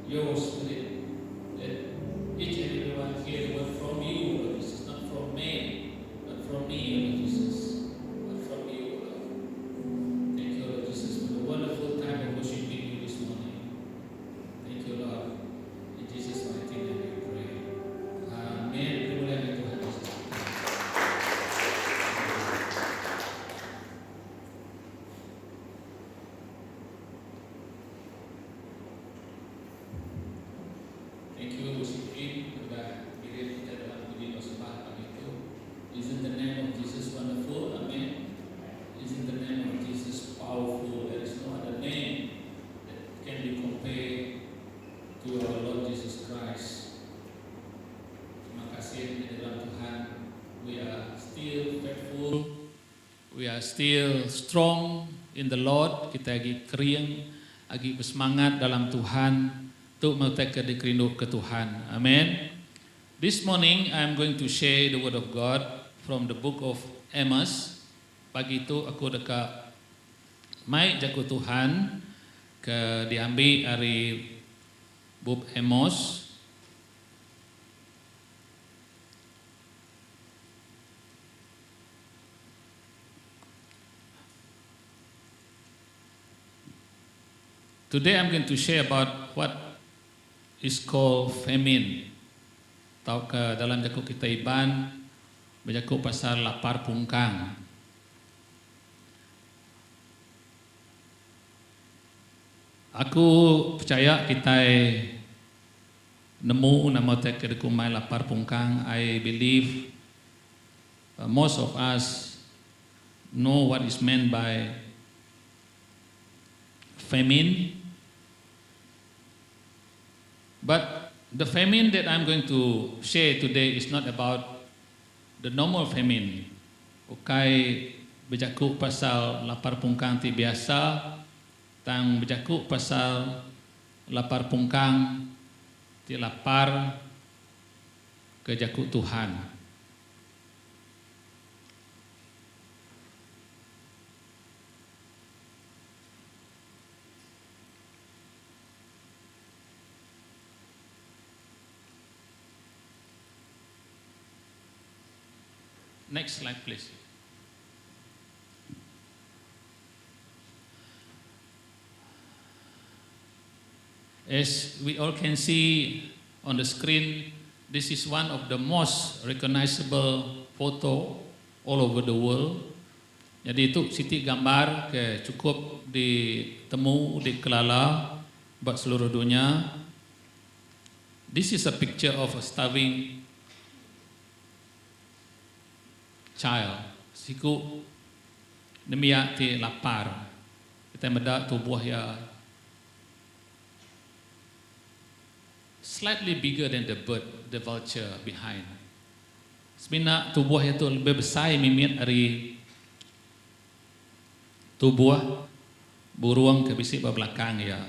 your spirit, that each and everyone hear the word from you, Lord Jesus, not from man, but from me, Lord Jesus, but from you, Lord. Thank you, Lord Jesus, for the wonderful time of worshiping you this morning. Thank you, Lord. In Jesus' mighty name we pray. Amin. Dimuliakan Tuhan Yesus. Thank you, worship team. Sudah kirim kita dalam puji persembahan kami itu. Isn't the name of Jesus wonderful? Amen. Isn't the name of Jesus powerful? There is no other name that can be compared to our Lord Jesus Christ. Terima kasih di dalam Tuhan. We are still faithful. We are still strong in the Lord. Kita lagi kering, lagi bersemangat dalam Tuhan. Untuk mereka dikerindu ke Tuhan. Amen. This morning I am going to share the word of God from the book of Amos. Pagi itu aku dekat mai jago Tuhan ke diambil dari bab Amos. Today I'm going to share about what is called famine. Tahu ke dalam jago kita iban berjago pasal lapar pungkang. Aku percaya kita nemu nama teka dekumai lapar pungkang. I believe most of us know what is meant by famine. But the famine that I'm going to share today is not about the normal famine. Bukai berjaku pasal lapar pungkang ti biasa, tang berjaku pasal lapar pungkang ti lapar ke jaku Tuhan. Next slide, please. As we all can see on the screen, this is one of the most recognizable photo all over the world. Jadi itu siti gambar ke cukup ditemu di kelala buat seluruh dunia. This is a picture of a starving child. Siku demiak ti lapar. Kita meda tubuh ya slightly bigger than the bird, the vulture behind. Sebenarnya tubuh itu lebih besar mimit dari tubuh burung ke bisik belakang ya.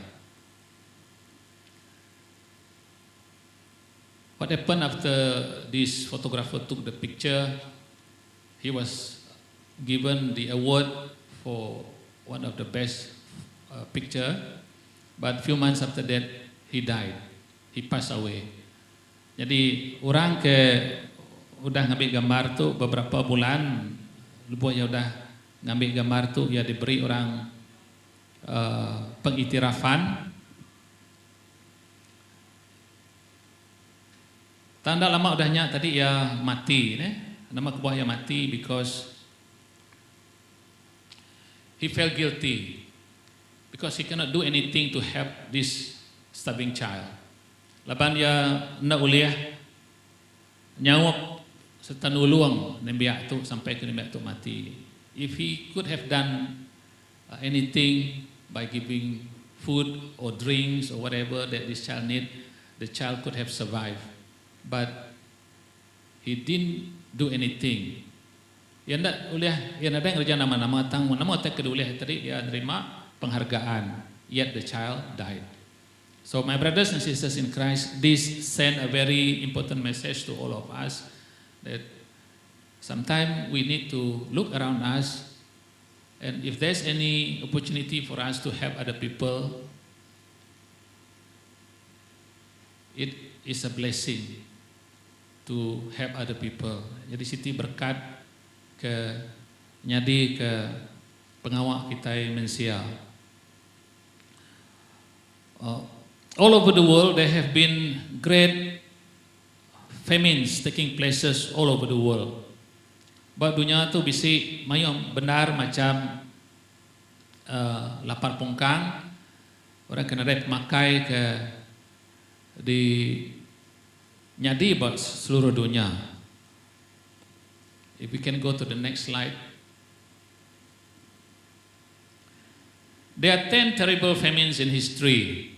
What happened after this photographer took the picture? He was given the award for one of the best picture, but few months after that he died. He passed away. Jadi orang ke udah ngambil gambar tu beberapa bulan, lepas ya udah ngambil gambar tu ya diberi orang pengiktirafan. Tanda lama udahnya tadi ya mati, nama kebuah ya mati because he felt guilty because he cannot do anything to help this starving child. Laban ya nak uliah nyawak serta nuluang nembiak tu sampai ke nembiak tu mati. If he could have done anything by giving food or drinks or whatever that this child need, the child could have survived. But he didn't do anything. Yang nak uliah, yang ada kerja nama-nama tang, nama tak kedua uliah tadi dia terima penghargaan. Yet the child died. So my brothers and sisters in Christ, this send a very important message to all of us that sometimes we need to look around us, and if there's any opportunity for us to help other people, it is a blessing to help other people. Jadi Siti berkat ke nyadi ke pengawak kita Malaysia. All over the world there have been great famines taking places all over the world. Buat dunia tu bisi mayom benar macam lapar pungkang, orang kena ada pemakai ke di nyadi buat seluruh dunia. If we can go to the next slide. There are 10 terrible famines in history.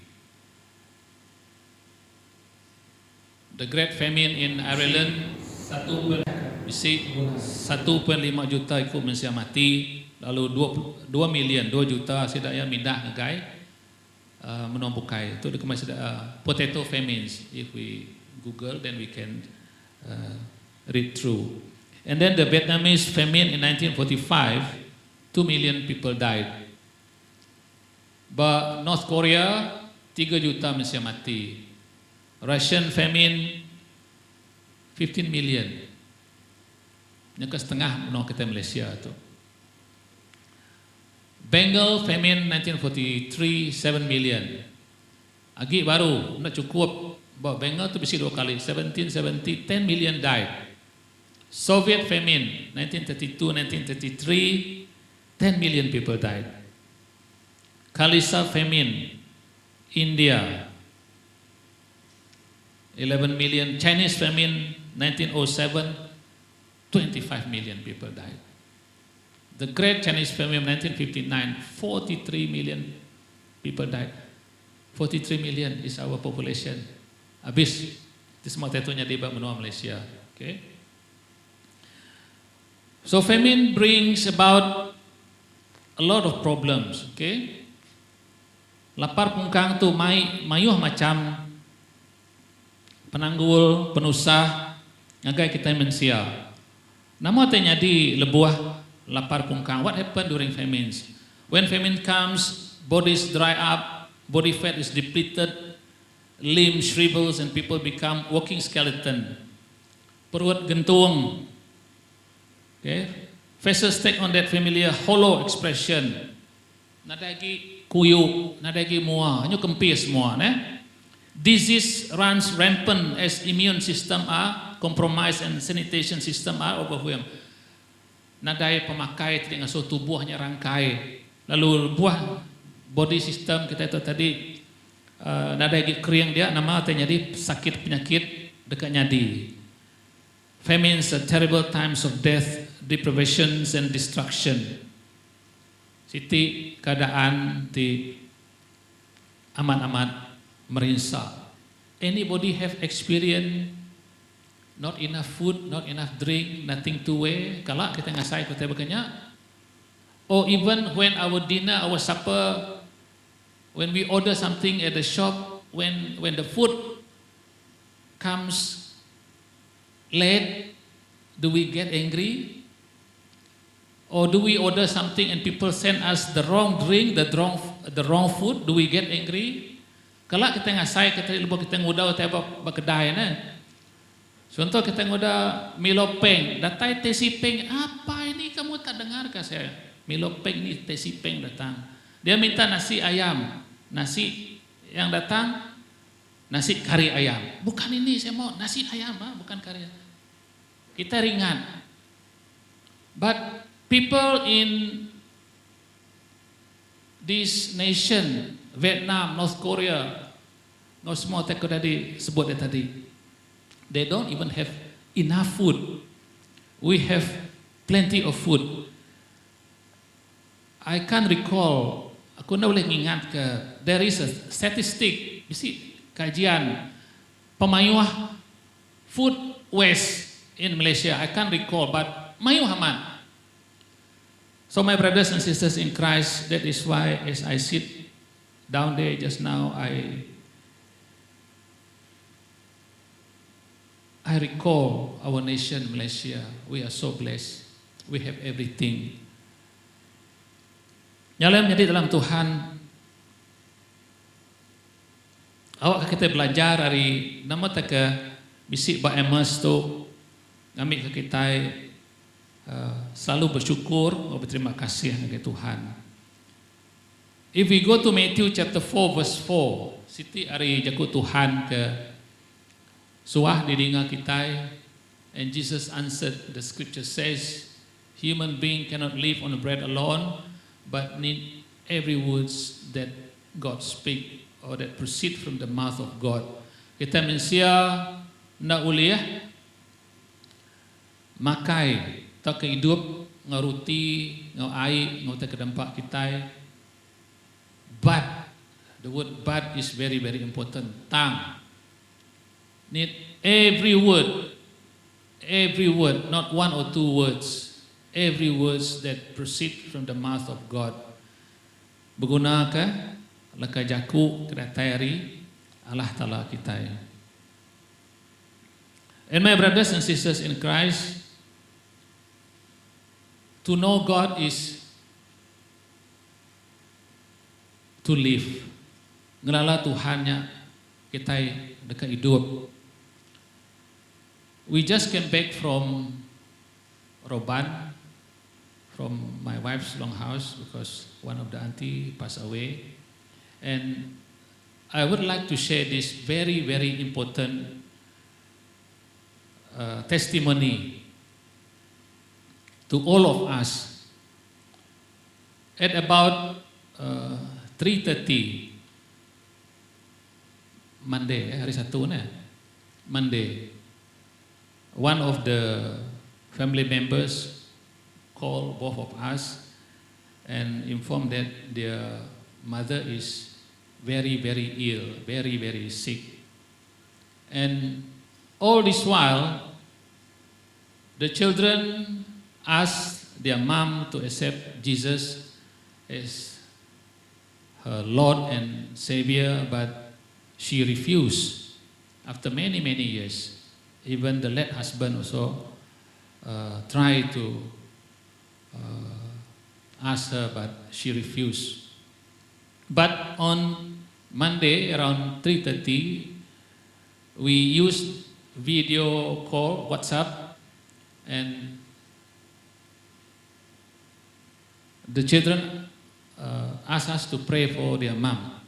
The Great Famine in Ireland, 1.5 juta ikut manusia mati, lalu 2 million, 2 juta sidaya mindah ngegai menompukai. Itu masih potato famines. If we Google, then we can read through. And then the Vietnamese famine in 1945, 2 million people died. But North Korea, 3 juta manusia mati. Russian famine, 15 million. Yang ke setengah menolak kita Malaysia tu. Bengal famine 1943, 7 million. Agi baru, nak cukup. Bahawa Bengal tu besi 2 kali, 1770, 10 million died. Soviet famine 1932, 1933, 10 million people died. Khalisa famine, India, 11 million. Chinese famine 1907, 25 million people died. The Great Chinese famine 1959, 43 million people died. 43 million is our population. Habis itu semua tentunya di benua Malaysia. Okay. So famine brings about a lot of problems. Okay. Lapar pungkang tu mayuh macam penanggul, penusah, ngagai kita manusia. Namun terjadi lebuah lapar pungkang. What happened during famines? When famine comes, bodies dry up, body fat is depleted, limbs shrivels, and people become walking skeleton. Perut gentung. Okay. Faces take on that familiar hollow expression. Nadagi kuyuk, nadagi mua, hanya kempis semua, Disease runs rampant as immune system are compromised and sanitation system are overwhelmed. Nadai pemakai tidak ngasuh tubuhnya rangkai. Lalu buah body system kita itu tadi nadai kering dia nama terjadi sakit penyakit dekat nyadi. Famines are terrible times of death, deprivations and destruction. Siti keadaan di amat-amat merinsa. Anybody have experience not enough food, not enough drink, nothing to wear? Kalau kita ngasai kita berkenyak, or even when our dinner, our supper, when we order something at the shop, when the food comes late, do we get angry? Or do we order something and people send us the wrong drink, the wrong food? Do we get angry? Kalau kita ngasai, kita lupa kita ngudau kita berkedai, Contoh kita ngudau Milo Peng, datai Tesi Peng, apa ini kamu tak dengar kah saya? Milo Peng ni Tesi Peng datang. Dia minta nasi ayam, nasi yang datang nasi kari ayam. Bukan ini saya mau nasi ayam, bukan kari. Kita ringan. But people in this nation, Vietnam, North Korea, semua tak tadi sebut tadi, they don't even have enough food. We have plenty of food. I can't recall, aku nak boleh ingat ke, there is a statistic, bisi kajian pemayuah food waste in Malaysia. I can't recall, but mayuh aman. So my brothers and sisters in Christ, that is why as I sit down there just now, I recall our nation, Malaysia. We are so blessed. We have everything. Nyala menjadi dalam Tuhan, awak kita belajar hari nama tak ke bisik ba emas tu ngambil ke kita selalu bersyukur, berterima kasih kepada Tuhan. If we go to Matthew chapter 4 verse 4, siti hari jakut Tuhan ke suah di dengar kita, and Jesus answered, the scripture says, human being cannot live on bread alone, but need every words that God speak or that proceed from the mouth of God. Kita manusia nak uliah makai tak hidup ngaruti ngau air ngau tak kedampak kita, but the word but is very very important. Tang need every word, not one or two words, every words that proceed from the mouth of God. Berguna ke laka jaku kedatari Allah Ta'ala kita. And my brothers and sisters in Christ, to know God is to live. Ngelala Tuhannya kita dekat hidup. We just came back from Roban, from my wife's longhouse, because one of the auntie passed away. And I would like to share this very, very important testimony to all of us. At about 3:30 Monday, hari Sabtu na, Monday, one of the family members called both of us and informed that their mother is very, very ill, very, very sick. And all this while, the children asked their mom to accept Jesus as her Lord and Savior, but she refused. After many, many years, even the late husband also tried to ask her, but she refused. But on Monday around 3:30, we used video call, WhatsApp, and the children asked us to pray for their mom.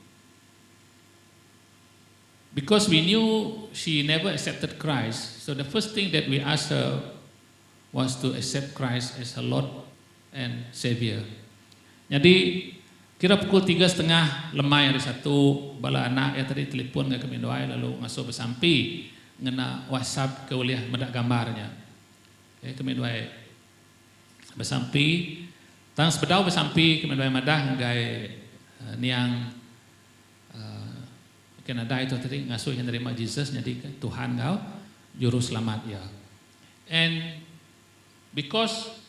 Because we knew she never accepted Christ, so the first thing that we asked her was to accept Christ as her Lord and Savior. Jadi kira pukul 3:30 lemai hari Sabtu, bala anak ya tadi telepon ke kami doai lalu ngasuh bersampi ngena WhatsApp ke uliah medak gambarnya. Kami doai bersampi, tang sepedau bersampi kami doai madah ngai niang Kanada itu tadi ngasuh yang nerima Jesus, jadi Tuhan kau juru selamat ya. And because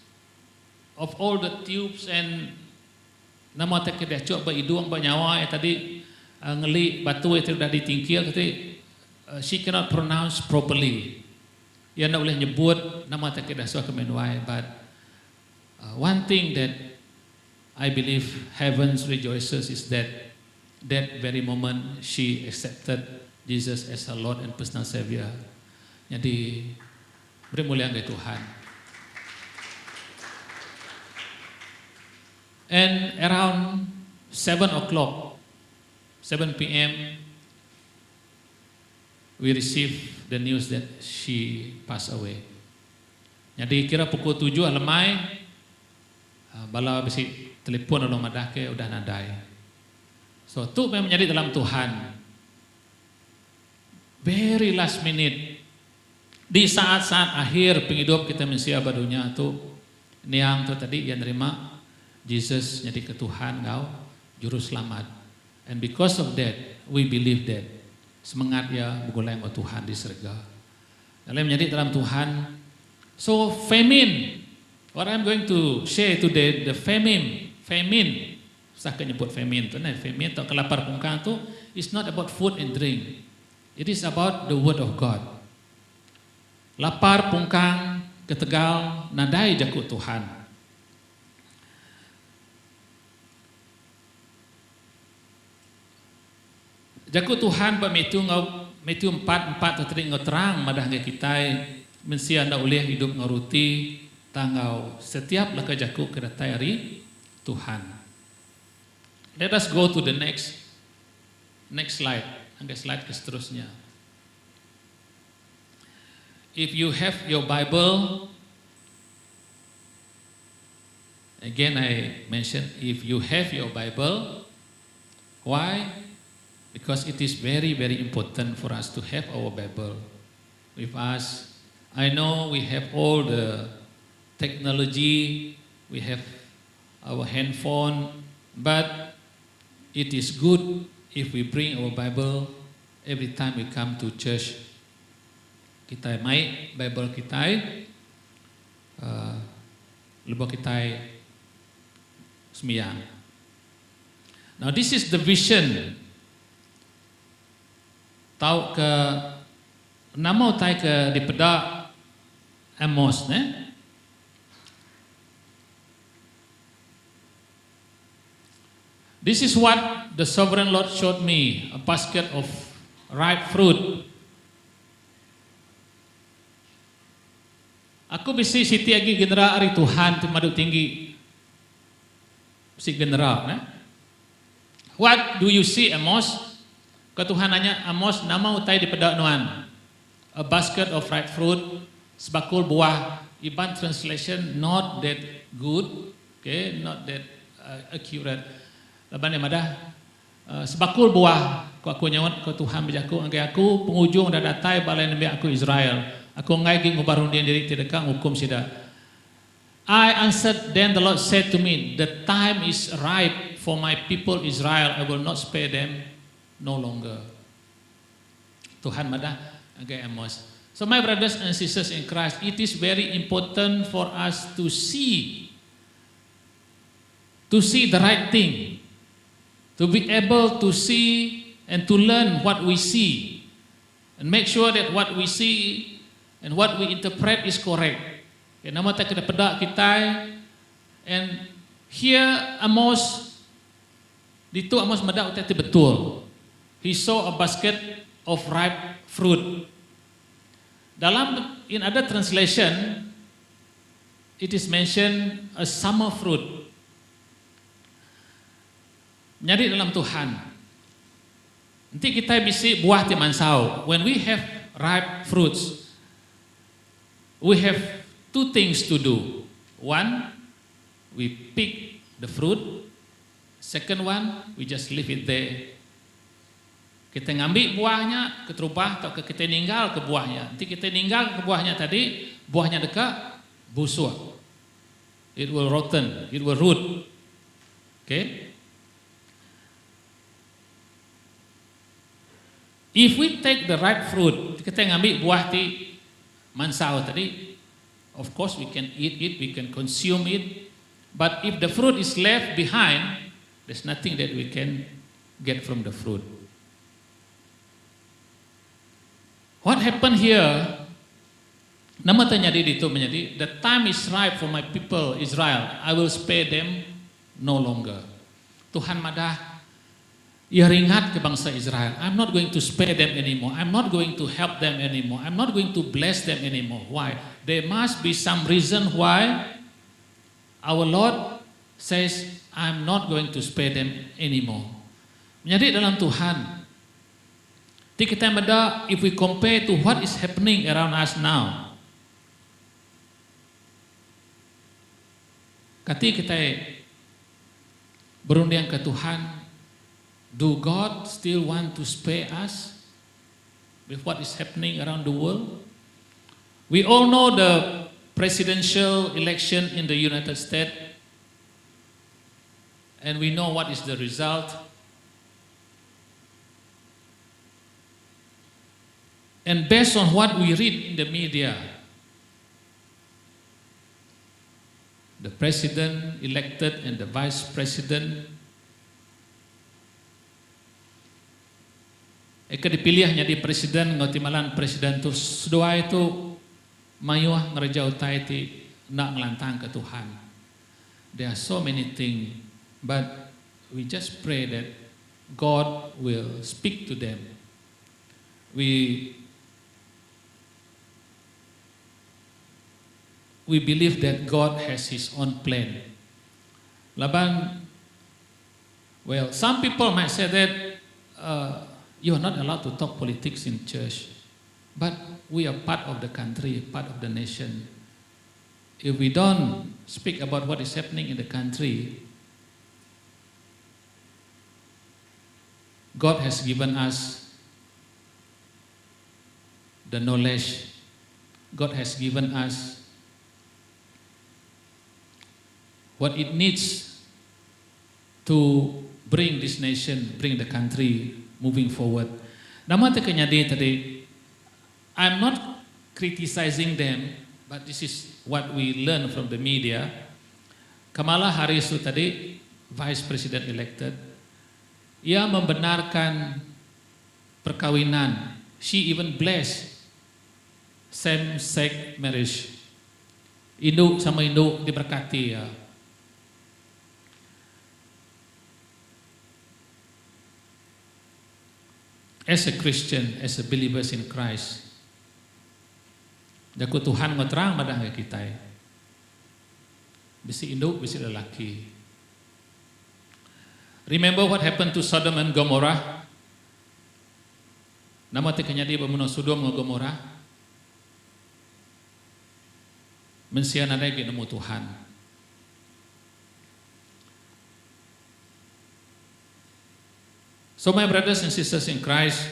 of all the tubes and nama tak kena coba hidung bernyawa ya tadi ngeli batu itu sudah ditingkir tadi she cannot pronounce properly. Ia nak boleh nyebut nama tak kena suah kemenuai, but one thing that I believe heaven rejoices is that very moment she accepted Jesus as her Lord and personal Savior. Jadi beri mulia kepada Tuhan. And around 7 p.m. we received the news that she passed away. Jadi kira pukul 7 lemai bala besi telepon orang madah ke udah nadai. So tu memang menjadi dalam Tuhan. Very last minute, di saat-saat akhir penghidup kita manusia badunya tu, niang tu tadi yang nerima Jesus jadi ke Tuhan kau juru selamat. And because of that, we believe that semangat ya bergulai dengan Tuhan di surga. Dalam menjadi dalam Tuhan. So famine, what I'm going to share today, the famine. Saya akan nyebut famine tu, famine atau kelapar pungkang tu, it's not about food and drink. It is about the word of God. Lapar pungkang ketegal nadai jakut Tuhan. Jaku Tuhan ba metu 4 tadi ngau terang madah ke kita mensia anda ulih hidup ngaruti tangau setiap laka jaku kedatai hari Tuhan. Let us go to the next slide. Angka slide ke seterusnya. If you have your Bible, again I mention if you have your Bible, why? Because it is very, very important for us to have our Bible with us. I know we have all the technology, we have our handphone, but it is good if we bring our Bible every time we come to church. Kita mai Bible kita, lebih kita semiyang. Now this is the vision. Tahu ke nama utai ke di peda Amos, ne? This is what the sovereign Lord showed me, a basket of ripe fruit. Aku bisi siti agi genera ari Tuhan ti madu tinggi si genera, ne? What do you see, Amos? Tuhan nanya, Amos, nama utai di peda nuan. A basket of ripe fruit, sebakul buah. Iban translation not that good, okay, not that accurate. Laban yang madah sebakul buah ko aku nyawat ko Tuhan bejaku angkai aku penghujung dah datai balai nabi aku Israel. Aku ngai gi ngubarun dia diri tidak hukum sida. I answered, then the Lord said to me, the time is ripe for my people Israel. I will not spare them no longer. Tuhan madah angkai Amos. So my brothers and sisters in Christ, it is very important for us to see the right thing, to be able to see and to learn what we see, and make sure that what we see and what we interpret is correct. Nama tak kena pedak kita, and here Amos, ditu Amos madak utai betul. He saw a basket of ripe fruit. In other translation, it is mentioned a summer fruit. Nyari dalam Tuhan. Nanti kita bisi buah ti mansau. When we have ripe fruits, we have two things to do. One, we pick the fruit. Second one, we just leave it there. Kita ngambil buahnya, keterubah atau kita ninggal ke buahnya. Nanti kita ninggal ke buahnya tadi, buahnya dekat busuk. It will rotten, it will root. Okay? If we take the ripe fruit, kita ngambil buah ti mansau tadi, of course we can eat it, we can consume it. But if the fruit is left behind, there's nothing that we can get from the fruit. What happened here? Nama terjadi itu menjadi the time is ripe for my people Israel. I will spare them no longer. Tuhan madah ia ringat ke bangsa Israel. I'm not going to spare them anymore. I'm not going to help them anymore. I'm not going to bless them anymore. Why? There must be some reason why our Lord says I'm not going to spare them anymore. Menjadi dalam Tuhan. Kita mada, if we compare to what is happening around us now, ketika kita berunding ke Tuhan, do God still want to spare us with what is happening around the world? We all know the presidential election in the United States, and we know what is the result. And based on what we read in the media, the president elected and the vice president, dipilih jadi presiden ngotimalan presiden tu sedua itu mayuah ngerja utai ti nak ngelantang ke Tuhan. There are so many things, but we just pray that God will speak to them. We believe that God has His own plan. Laban, well, some people might say that you are not allowed to talk politics in church, but we are part of the country, part of the nation. If we don't speak about what is happening in the country, God has given us the knowledge. God has given us what it needs to bring this nation, bring the country moving forward. Namun tadi, I'm not criticizing them, but this is what we learn from the media. Kamala Harris itu tadi, Vice President elected, ia membenarkan perkawinan. She even blessed same-sex marriage. Induk sama induk diberkati ya. As a Christian, as a believers in Christ, jaku Tuhan ngeterang madah kita. Bisi induk, bisi lelaki. Remember what happened to Sodom and Gomorrah? Nama tekanya di pemunah Sodom dan Gomorrah. Mensianadai nemu Tuhan. So my brothers and sisters in Christ,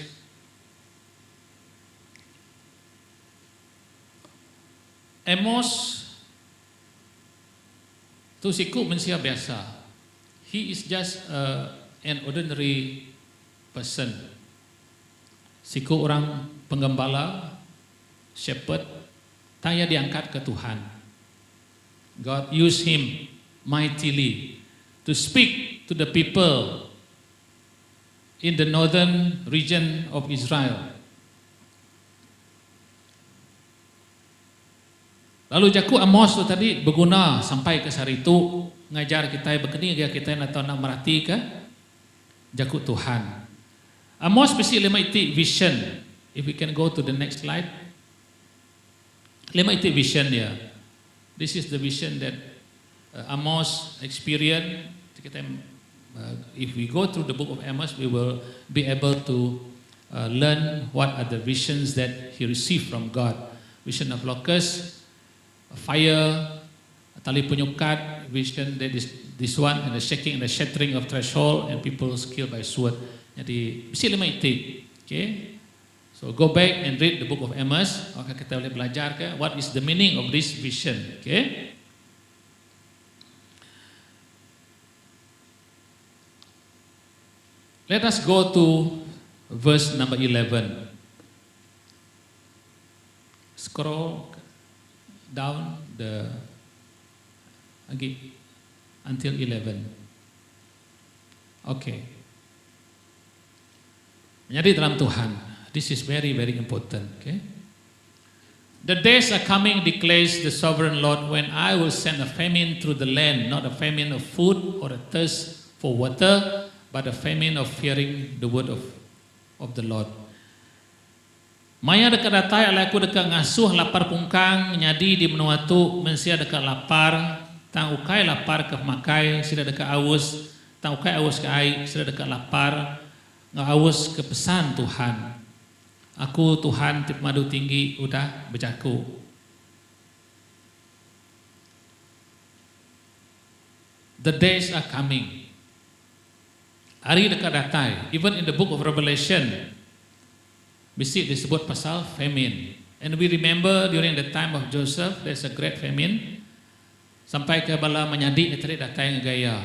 Amos tu siku manusia biasa. He is just an ordinary person. Siku orang penggembala, shepherd, tanya diangkat ke Tuhan. God used him mightily to speak to the people in the northern region of Israel. Lalu jaku Amos tu tadi berguna sampai ke saritu ngajar kita begini dia kita atau nak merhati ke jaku Tuhan. Amos bisi lima iti vision. If we can go to the next slide. Lima iti vision dia. This is the vision that Amos experienced. Kita if we go through the book of Amos, we will be able to learn what are the visions that he received from God. Vision of locust, fire, tali penyukat, vision that is this one, and the shaking and the shattering of threshold, and people killed by sword. Jadi mesti lima itu. Okay, so go back and read the book of Amos. Maka kita boleh belajar ke what is the meaning of this vision. Okay. Let us go to verse number 11. Scroll down until 11. Okay. Menjadi dalam Tuhan. This is very, very important. Okay. The days are coming, declares the sovereign Lord, when I will send a famine through the land, not a famine of food or a thirst for water, but a famine of fearing the word of the Lord. Maya dekat datai ala aku dekat ngasuh lapar pungkang nyadi di menua tu mensia dekat lapar tang ukai lapar ke makai sida dekat aus tang ukai aus ke ai sida dekat lapar ngaus ke pesan Tuhan. Aku Tuhan tip madu tinggi udah bejaku. The days are coming. Hari dekat datai. Even in the book of Revelation, bisi disebut pasal famine. And we remember during the time of Joseph, there's a great famine. Sampai ke bala menyadi tadi datai ngagaya.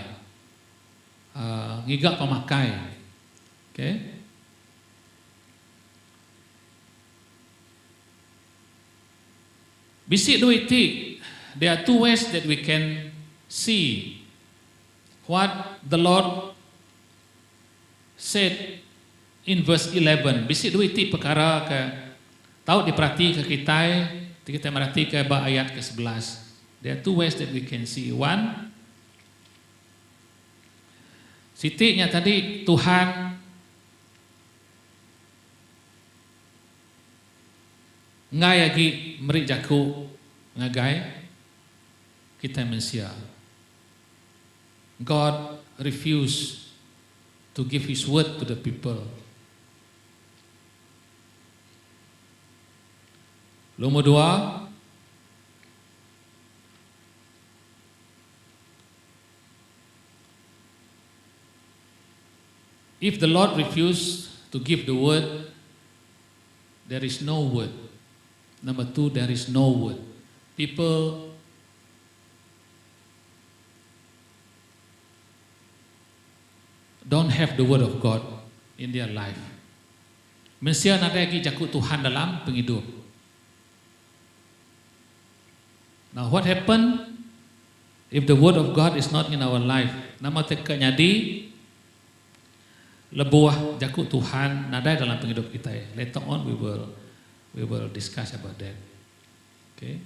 Ngigak pemakai. Okay. Bisi duiti, there are two ways that we can see what the Lord said in verse 11. Bisi duiti perkara ke tahu diperhati ke kita merhati ke ayat ke-11. There are two ways that we can see. One, Sitiknya tadi Tuhan ngai lagi merik jaku ngagai kita manusia. God refused to give His word to the people. Nomor 2, if the Lord refused to give the word, there is no word. Number 2, there is no word. People don't have the word of God in their life. Manusia nak lagi jakut Tuhan dalam penghidup. Now what happen if the word of God is not in our life? Nama teka nyadi lebuah jakut Tuhan nadai dalam penghidup kita. Later on we will discuss about that. Okay.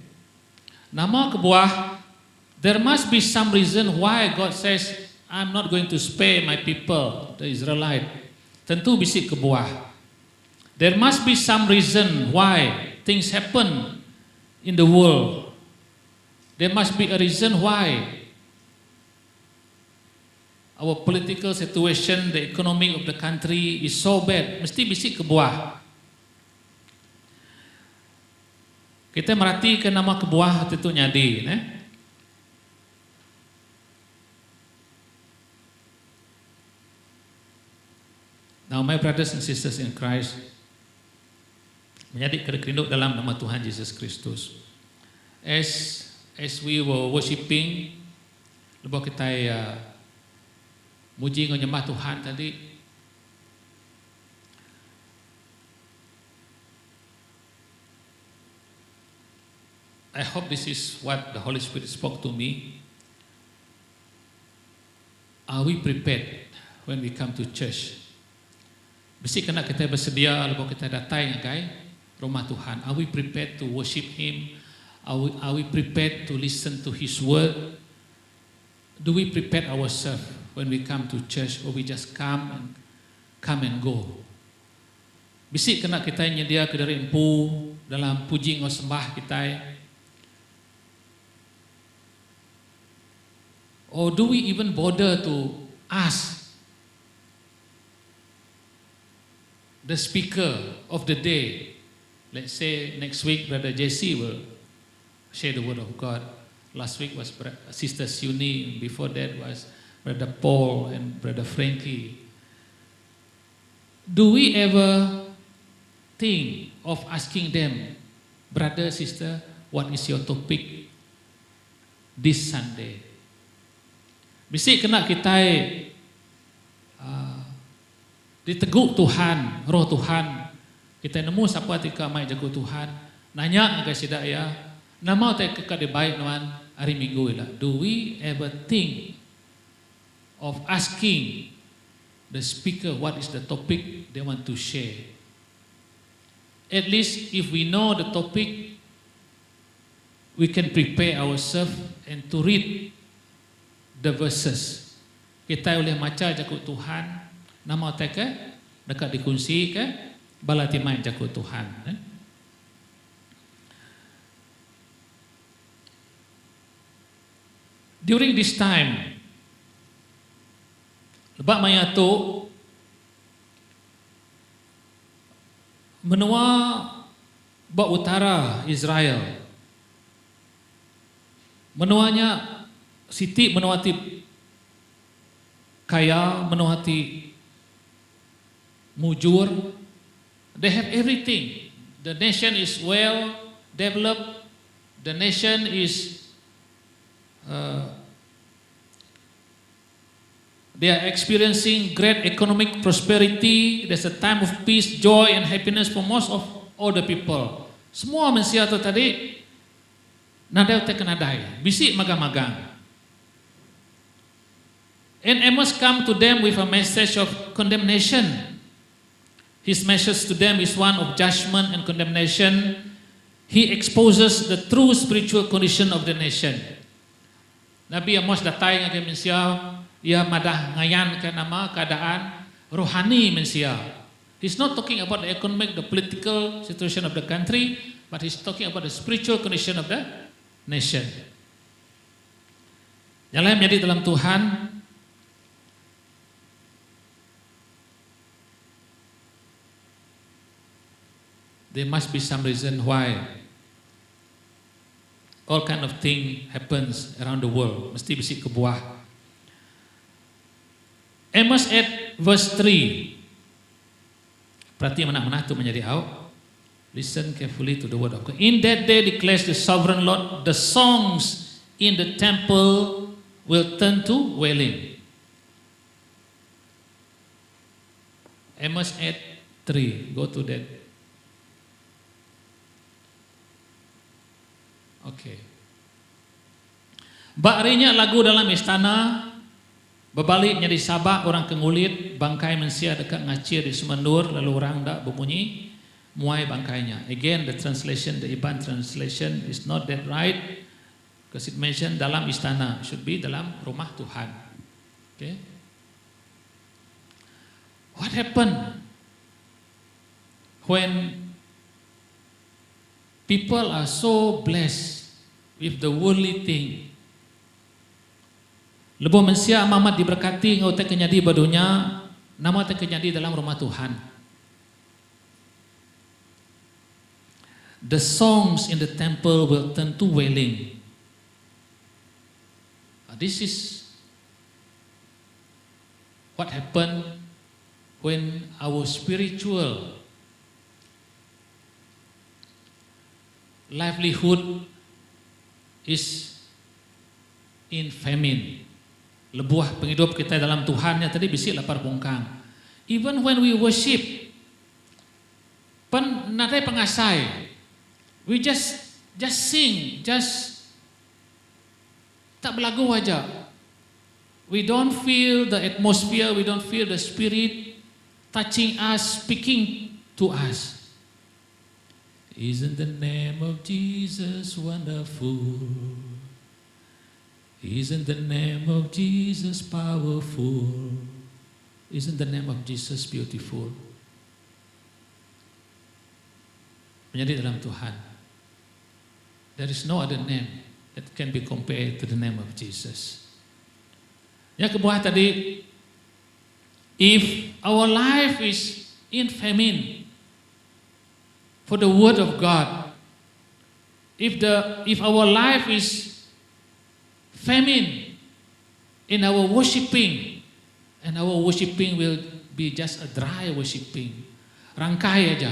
Nama kebuah, there must be some reason why God says I'm not going to spare my people, the Israelite. Tentu bisik kebuah. There must be some reason why things happen in the world. There must be a reason why our political situation, the economy of the country is so bad. Mesti bisik kebuah. Kita merhati ke nama kebuah tentu nyadi, Now my brothers and sisters in Christ, menjadi kerinduk dalam nama Tuhan Yesus Kristus. As we were worshiping, lepas kita muji menyembah Tuhan tadi, I hope this is what the Holy Spirit spoke to me. Are we prepared when we come to church? Mesti kena kita bersedia lepas kita datang ke rumah Tuhan. Are we prepared to worship Him? Are we prepared to listen to His word? Do we prepare ourselves when we come to church, or we just come and go? Mesti kena kita nyedia ke dari empu dalam puji ngau sembah kita. Or do we even bother to ask the speaker of the day? Let's say next week Brother Jesse will share the word of God. Last week was Sister Suni. Before that was Brother Paul and Brother Frankie. Do we ever think of asking them, brother, sister, what is your topic this Sunday? Mesti kena kita diteguk Tuhan, roh Tuhan. Kita nemu siapa tika mai jago Tuhan. Nanya ke sida ya, nama te ke de baik nuan hari Minggu lah. Do we ever think of asking the speaker what is the topic they want to share? At least if we know the topic, we can prepare ourselves and to read the verses. Kita boleh baca jakut Tuhan, nama te ke dekat dikunci ke bala timai jakut Tuhan. During this time, lebak maya tu menua bak utara Israel. Menuanya Siti menuati kaya, menuati mujur. They have everything. The nation is well developed. The nation is they are experiencing great economic prosperity. There's a time of peace, joy, and happiness for most of all the people. Semua manusia tu tadi nadai teka nadai, bisik magang-magang. And Amos come to them with a message of condemnation. His message to them is one of judgment and condemnation. He exposes the true spiritual condition of the nation. Nabi Amos datang ke manusia ia madah ngayan ke nama keadaan rohani manusia. He's not talking about the economic, the political situation of the country, but he's talking about the spiritual condition of the nation. Yang lain menjadi dalam Tuhan, there must be some reason why all kind of thing happens around the world. Mesti bisi kebuah. Amos 8 verse 3. Perhati mana-mana itu menjadi out. Listen carefully to the word of God. In that day declares the sovereign Lord, the songs in the temple will turn to wailing. Amos 8:3. Go to that. Okay. Bakrinya lagu dalam istana, berbalik menjadi sabak orang kengulit, bangkai manusia dekat ngacir di semendur, lalu orang dak berbunyi, muai bangkainya. Again, the translation, the Iban translation is not that right, because it mentioned dalam istana, it should be dalam rumah Tuhan. Okay. What happened when people are so blessed with the worldly thing? Lebuh manusia amat diberkati ngau teh kenyadi badunya, nama teh kenyadi dalam rumah Tuhan. The songs in the temple will turn to wailing. This is what happened when our spiritual livelihood is in famine. Lebuah penghidup kita dalam Tuhan yang tadi bisi lapar bungkang. Even when we worship, pen nadai pengasai, we just sing, just tak berlagu aja. We don't feel the atmosphere, we don't feel the spirit touching us, speaking to us. Isn't the name of Jesus wonderful? Isn't the name of Jesus powerful? Isn't the name of Jesus beautiful? Menjadi dalam Tuhan. There is no other name that can be compared to the name of Jesus. Yang kedua tadi, if our life is in famine for the word of God, if our life is famine in our worshiping, and our worshiping will be just a dry worshiping, rangkai aja.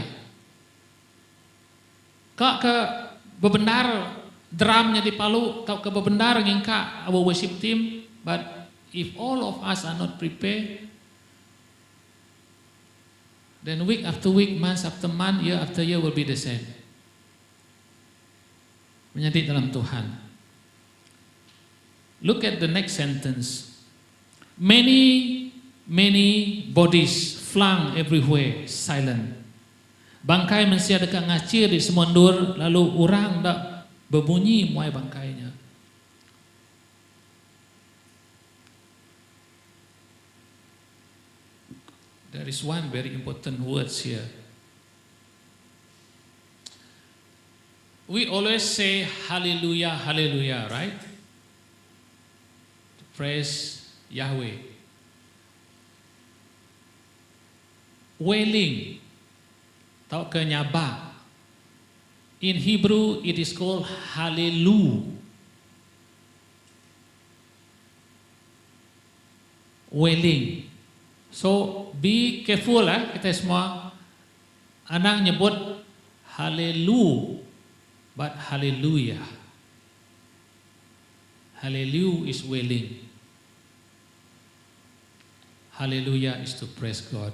Kak ke bebenar drumnya di Palu, kau ke bebenar ngingka our worship team, but if all of us are not prepared, then week after week, month after month, year after year will be the same. Menjadi dalam Tuhan. Look at the next sentence. Many bodies flung everywhere, silent. Bangkai manusia dekat ngacir di semundur, lalu orang dak berbunyi muai bangkainya. There is one very important words here. We always say hallelujah, hallelujah, right? Praise Yahweh. Wailing, tahu ke nyaba. In Hebrew it is called hallelu. Wailing. So be careful kita semua. Anak nyebut hallelu, but hallelujah. Hallelujah is wailing. Hallelujah is to praise God.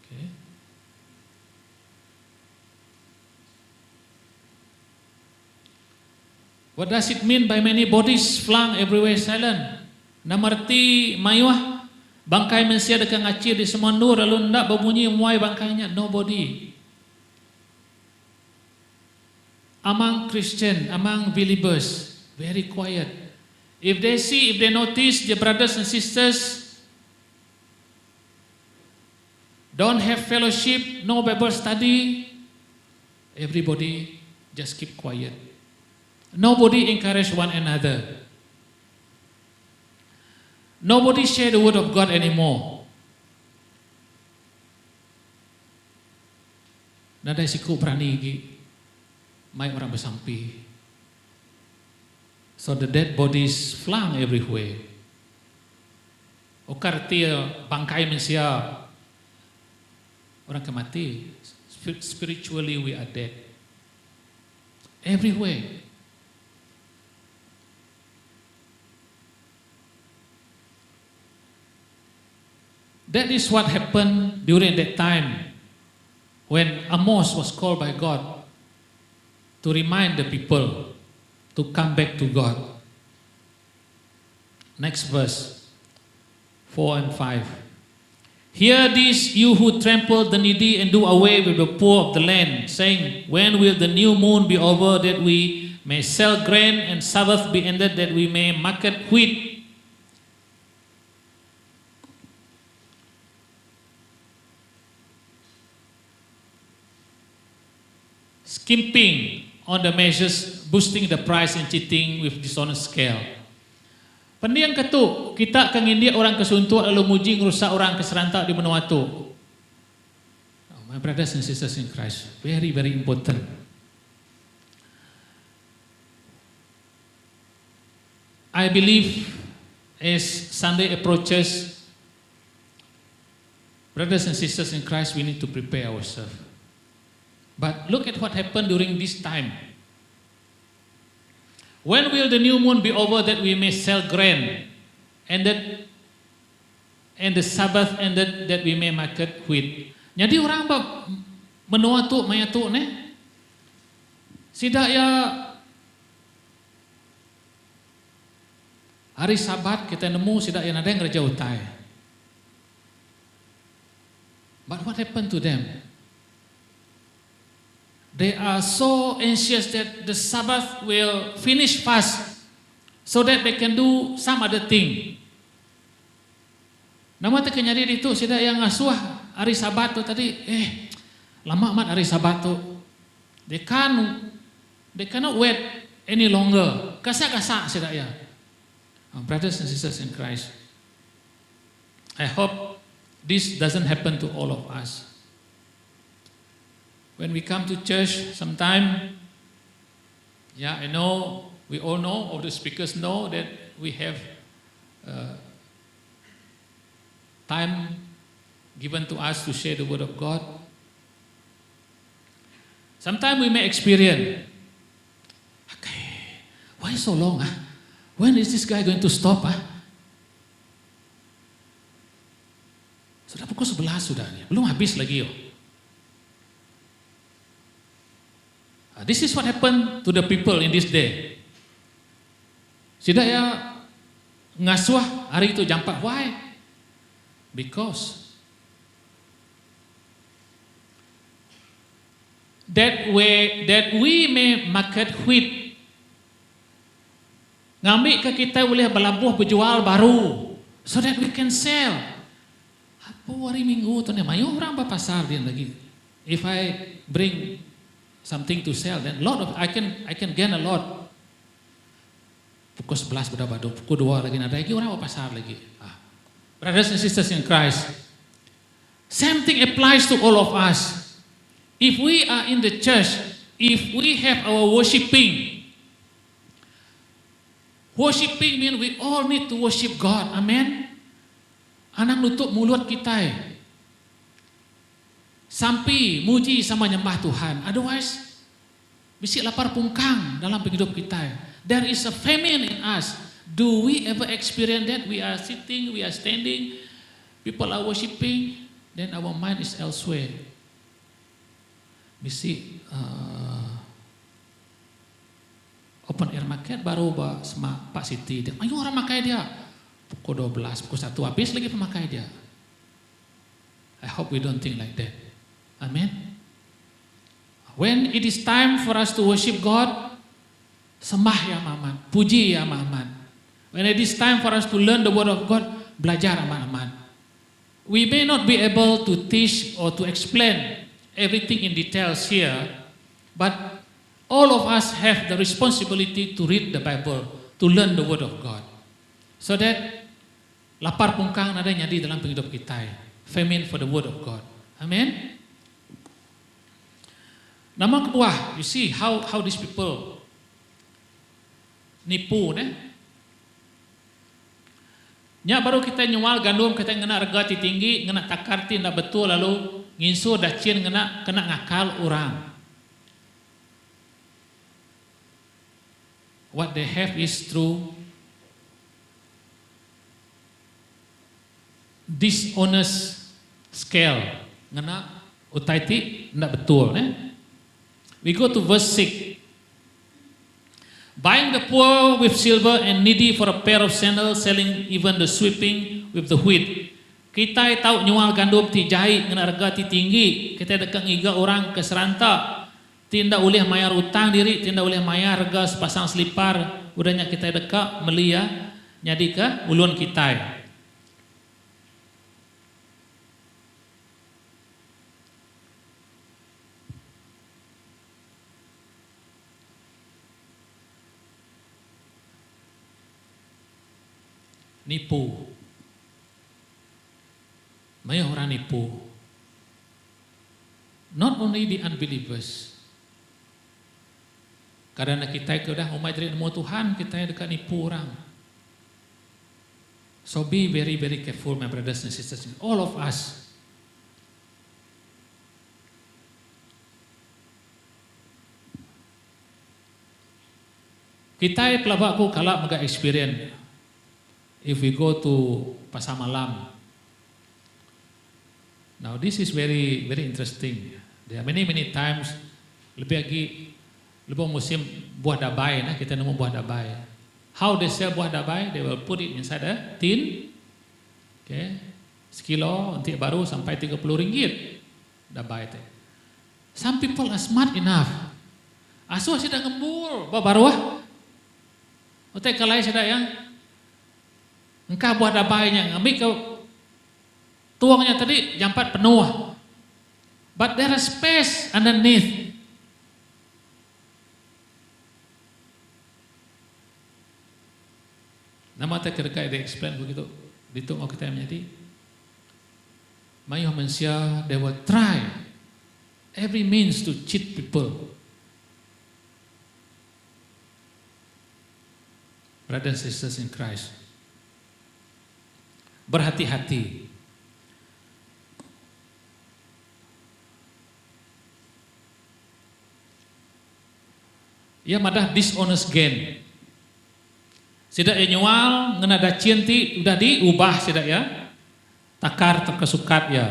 Okay. What does it mean by many bodies flung everywhere silent? Namarti mayuah bangkai manusia dekat ngacir di semundur lalu ndak berbunyi muai bangkainya. Nobody. Among Christian, among believers, very quiet. If they notice the brothers and sisters don't have fellowship, no Bible study, everybody just keep quiet. Nobody encourage one another. Nobody share the word of God anymore. Nada siku berani gi, mai orang bersampi. So the dead bodies flung everywhere. Okar tia bangkai manusia. Orang kemati. Spiritually we are dead. Everywhere. That is what happened during that time when Amos was called by God to remind the people to come back to God. Next verse, 4 and 5. Hear this, you who trample the needy and do away with the poor of the land, saying, when will the new moon be over, that we may sell grain, and Sabbath be ended, that we may market wheat? Skimping on the measures, boosting the price and cheating with dishonest scale. Pendiang ketuk, kita akan india orang kesuntuk lalu muji ngerusak orang keserantak di Vanuatu. Oh, my brothers and sisters in Christ, very, very important. I believe as Sunday approaches, brothers and sisters in Christ, we need to prepare ourselves. But look at what happened during this time. When will the new moon be over, that we may sell grain, and the Sabbath ended, that we may market wheat? Jadi orang bab menua tu maya tu ne, sidak ya hari Sabat kita nemu sidak ya nadeng kerja utai. But what happened to them? They are so anxious that the Sabbath will finish fast so that they can do some other thing. Nama tu kenyari itu sida yang ngasuh hari Sabat tu tadi, lama amat hari Sabat tu. They cannot wait any longer. Kasak-kasak sida ya. Brothers and sisters in Christ, I hope this doesn't happen to all of us. When we come to church, sometime, I know, we all know, all the speakers know that we have time given to us to share the word of God. Sometimes we may experience, okay, why so long? When is this guy going to stop? Sudah pukul 11 sudah, belum habis lagi. This is what happened to the people in this day. Sida ya ngasuh hari itu jam 4. Why? Because that we may market wheat. Ngambil ke kita boleh berlabuh berjual baru, so that we can sell. Apa hari Minggu tu ni mayu orang pasar dia lagi. If I bring something to sell, then I can gain a lot. Pukul 11 sudah badu, pukul 2 lagi ada lagi orang pasar lagi. Brothers and sisters in Christ, same thing applies to all of us. If we are in the church, if we have our worshiping means we all need to worship God. Amen. Anak nutup mulut kita. Sampai muji sama nyembah Tuhan. Otherwise, bisik lapar pungkang dalam hidup kita. There is a famine in us. Do we ever experience that? We are sitting, we are standing, people are worshiping, then our mind is elsewhere. Bisik open air market baru sama Pak Siti. Ayo orang makai dia. Pukul 12, pukul 1 habis lagi pemakai dia. I hope we don't think like that. Amen. When it is time for us to worship God, sembah ya Muhammad, puji ya Muhammad. When it is time for us to learn the word of God, belajar amat-amat. We may not be able to teach or to explain everything in details here, but all of us have the responsibility to read the Bible, to learn the word of God. So that lapar pungkang ada nyadi dalam hidup kita. Famine for the word of God. Amen. Nama kedua, you see how these people nipu, nya baru kita nyual gandum kita ngena harga tinggi, ngena takar tindak betul lalu nginsu dacin kena ngakal orang. What they have is through dishonest scale, ngena utaiti ndak betul, We go to verse 6. Buying the poor with silver and needy for a pair of sandals, selling even the sweeping with the wheat. Kita tahu nyual gandum ti jahit ngena harga ti tinggi, kita dekat ngiga orang ke seranta, tindak boleh mayar utang diri, tindak boleh mayar harga sepasang selipar, udahnya kita dekat melia nyadi ke ulun kita. Nipu. May orang nipu. Not only the unbelievers. Karena kita itu dah umat dari nemu Tuhan, kita dekat nipu orang. So be very, very careful, my brothers and sisters. All of us. Kita pelabakku kalau mega experience. If we go to pasar malam, now this is very, very interesting. There are many times lebih musim buah dabai, kita nemu buah dabai. How they sell buah dabai? They will put it inside a tin, okay, sekilo nanti baru sampai 30 ringgit dabai teh. Some people are smart enough. Asuh sudah ngembul, baru otak kalai sudah yang engkau buah dabainya, ngambil ke tuangnya tadi jampat penuh. But there is space underneath. Nama tak kira dia explain begitu. Ditunggu kita menjadi. Mayu manusia, they will try every means to cheat people. Brothers and sisters in Christ. Berhati-hati. Ya madah dishonest gain. Sidak ya nyual ngena dacin ti udah diubah sidak ya. Takar terkesukat ya.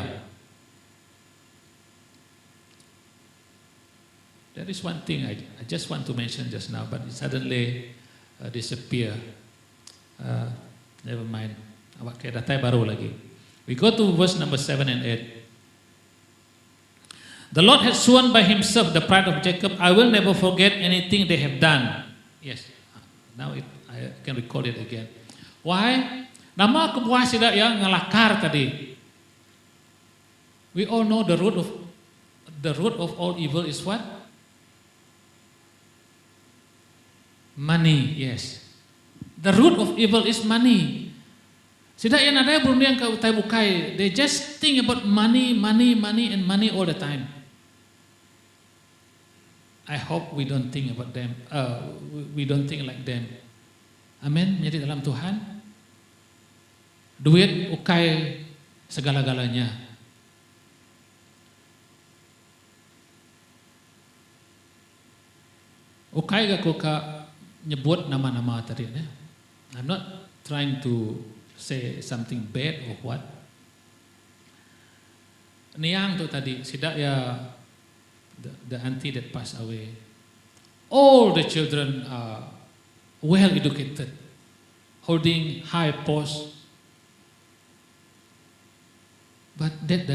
There is one thing I just want to mention just now, but it suddenly disappear. Never mind. Awak kayak data baru lagi. We go to verse number 7 and 8. The Lord has sworn by himself, the pride of Jacob, I will never forget anything they have done. Yes, now I can recall it again. Why? Nama kebuah sidak yang ngelakar tadi. We all know the root of all evil is what? Money, yes. The root of evil is money. Sidak yang ada belum yang kau tahu bukai. They just think about money and money all the time. I hope we don't think about them. We don't think like them. Amin. Jadi dalam Tuhan, duit ukai segala-galanya. Ukai gak kuka nyebut nama-nama tadi. I'm not trying to say something bad or what. Niang tu tadi, sidak ya the auntie that passed away. All the children are well educated, holding high posts. But that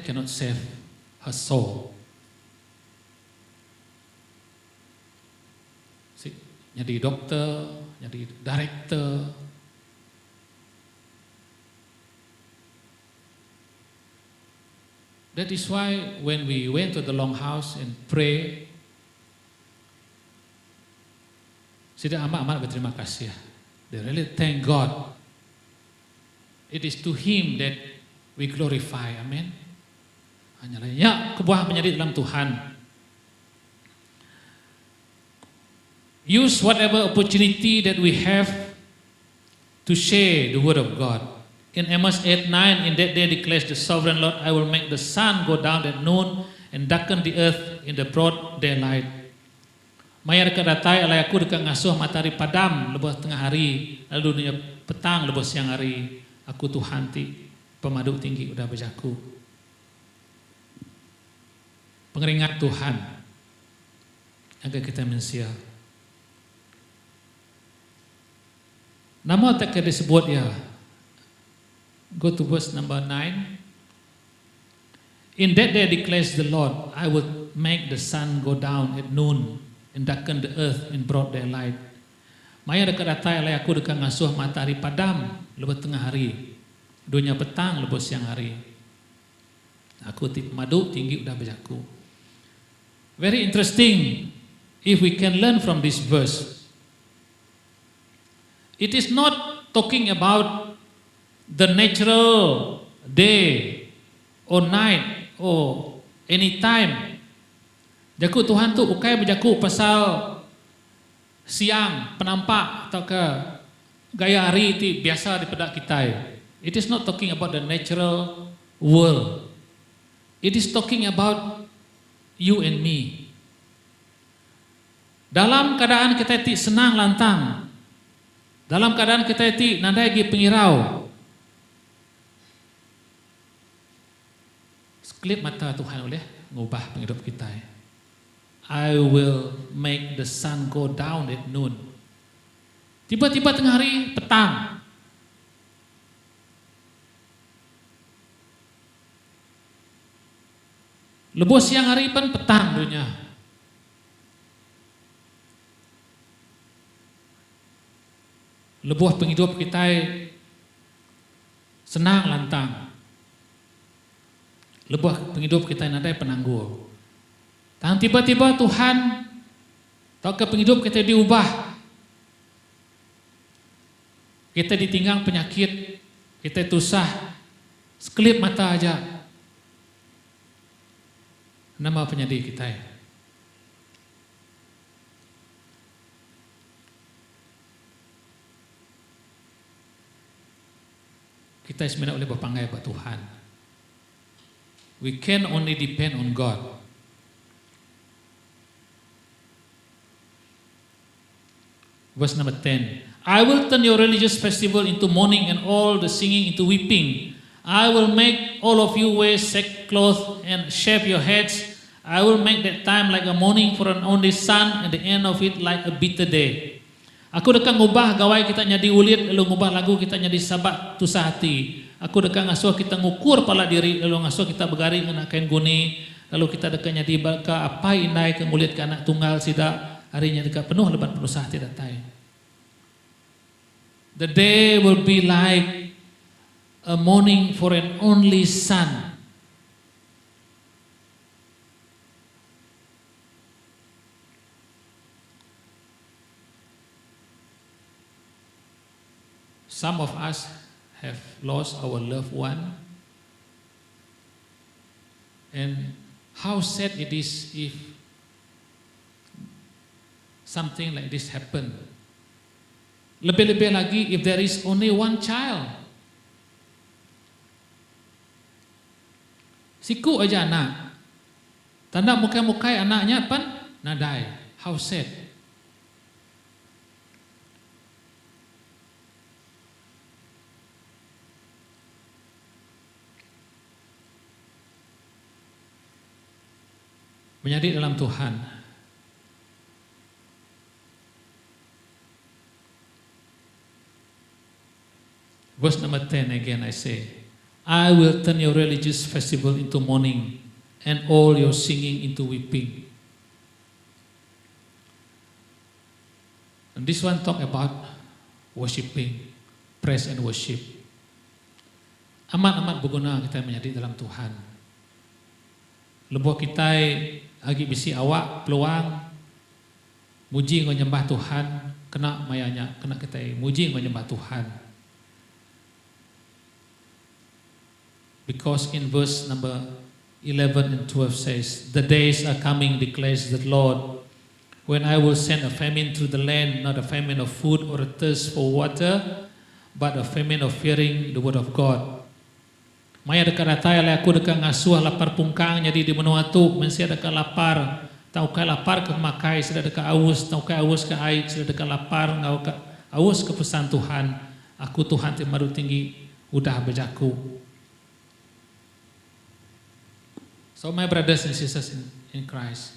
cannot save her soul. Jadi doktor, jadi director. That is why when we went to the Longhouse and pray, sudah amat berterima kasih. They really thank God. It is to Him that we glorify. Amen. Hanya kebuah menjadi dalam Tuhan. Use whatever opportunity that we have to share the word of God. In Amos 8:9, in that day declares the sovereign Lord, I will make the sun go down at noon and darken the earth in the broad daylight. Maya dekat datai alai aku dekat ngasuh matahari padam lepas tengah hari, lalu dunia petang lepas siang hari. Aku Tuhan ti pemaduk tinggi udah bejaku. Pengeringat Tuhan agar kita mensia. Nama tak disebut ya. Go to verse number 9. In that day declares the Lord, I will make the sun go down at noon and darken the earth in broad daylight. Maya dekat datai alai aku dekat ngasuh matahari padam lepas tengah hari, dunia petang lepas siang hari. Aku ti pemaduk tinggi udah bejaku. Very interesting if we can learn from this verse. It is not talking about the natural day or night or any time. Jaku Tuhan tu ukai berjaku pasal siang penampak atau ke gaya hari ti biasa di pedak kita. It is not talking about the natural world. It is talking about you and me. Dalam keadaan kita ti senang lantang, dalam keadaan kita ti nandai gi pengirau, sekelip mata Tuhan boleh ngubah penghidup kita. I will make the sun go down at noon. Tiba-tiba tengah hari petang. Lepas siang hari pun petang dunia. Lebuh penghidup kita senang lantang. Lebuh penghidup kita nadai penangguh. Dan tiba-tiba Tuhan tahu ke penghidup kita diubah. Kita ditinggal penyakit, kita tusah, sekelip mata aja. Nama penyedih kita. Kita sebenarnya oleh berpanggai buat Tuhan. We can only depend on God. Verse number 10. I will turn your religious festival into mourning and all the singing into weeping. I will make all of you wear sackcloth and shave your heads. I will make that time like a mourning for an only son and the end of it like a bitter day. Aku dekat ngubah gawai kita nyadi ulit, lalu ngubah lagu kita nyadi sabat tusah hati. Aku dekat ngasuh kita ngukur pala diri, lalu ngasuh kita bergaring kena kain guni, lalu kita dekat nyadi baka apa inai ke ngulit ke anak tunggal sida harinya dekat penuh lebat penuh sah tidak tay. The day will be like a mourning for an only son. Some of us have lost our loved one, and how sad it is if something like this happen. Lebih-lebih lagi if there is only one child. Siku aja anak, tanda muka-mukai anaknya pan nadai. How sad. Menjadi dalam Tuhan. Verse number 10 again I say, I will turn your religious festival into mourning and all your singing into weeping. And this one talk about worshiping, praise and worship. Amat-amat berguna kita menjadi dalam Tuhan. Lebuh kita agi bisi awak peluang muji nyembah Tuhan, kena mayanya, kena kita muji nyembah Tuhan. Because in verse number 11 and 12 says, "The days are coming, declares the Lord, when I will send a famine through the land, not a famine of food or a thirst for water, but a famine of hearing the word of God." Maya dekat datai oleh aku dekat ngasuh lapar pungkang jadi di benua tu, mensia dekat lapar, tau kai lapar ke makai, sudah dekat aus, tau kai aus ke air, sudah dekat lapar, ngau ke aus ke pesan Tuhan, aku Tuhan Timaru tinggi, udah berjaku. So my brothers and sisters in Christ,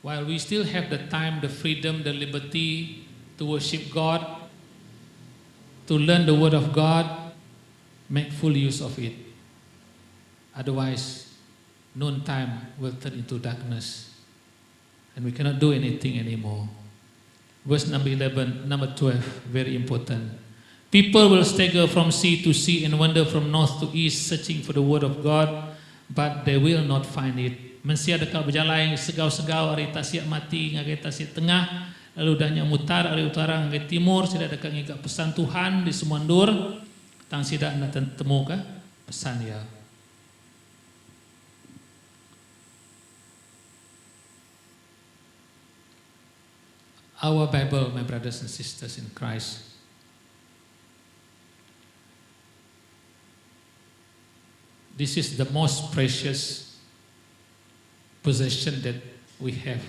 while we still have the time, the freedom, the liberty to worship God, to learn the word of God, make full use of it. Otherwise, noontime will turn into darkness and we cannot do anything anymore. Verse number 11, number 12, very important. People will stagger from sea to sea and wander from north to east, searching for the word of God, but they will not find it. Mensia dekat berjalan segau-segau ari tasiak mati ngagai tasiak tengah, lalu dahnya mutar ari utara ngagai timur, sida dekat ngigak pesan Tuhan di semua ndur, tang sida nak temu ka pesan ya. Our Bible, my brothers and sisters in Christ, this is the most precious possession that we have.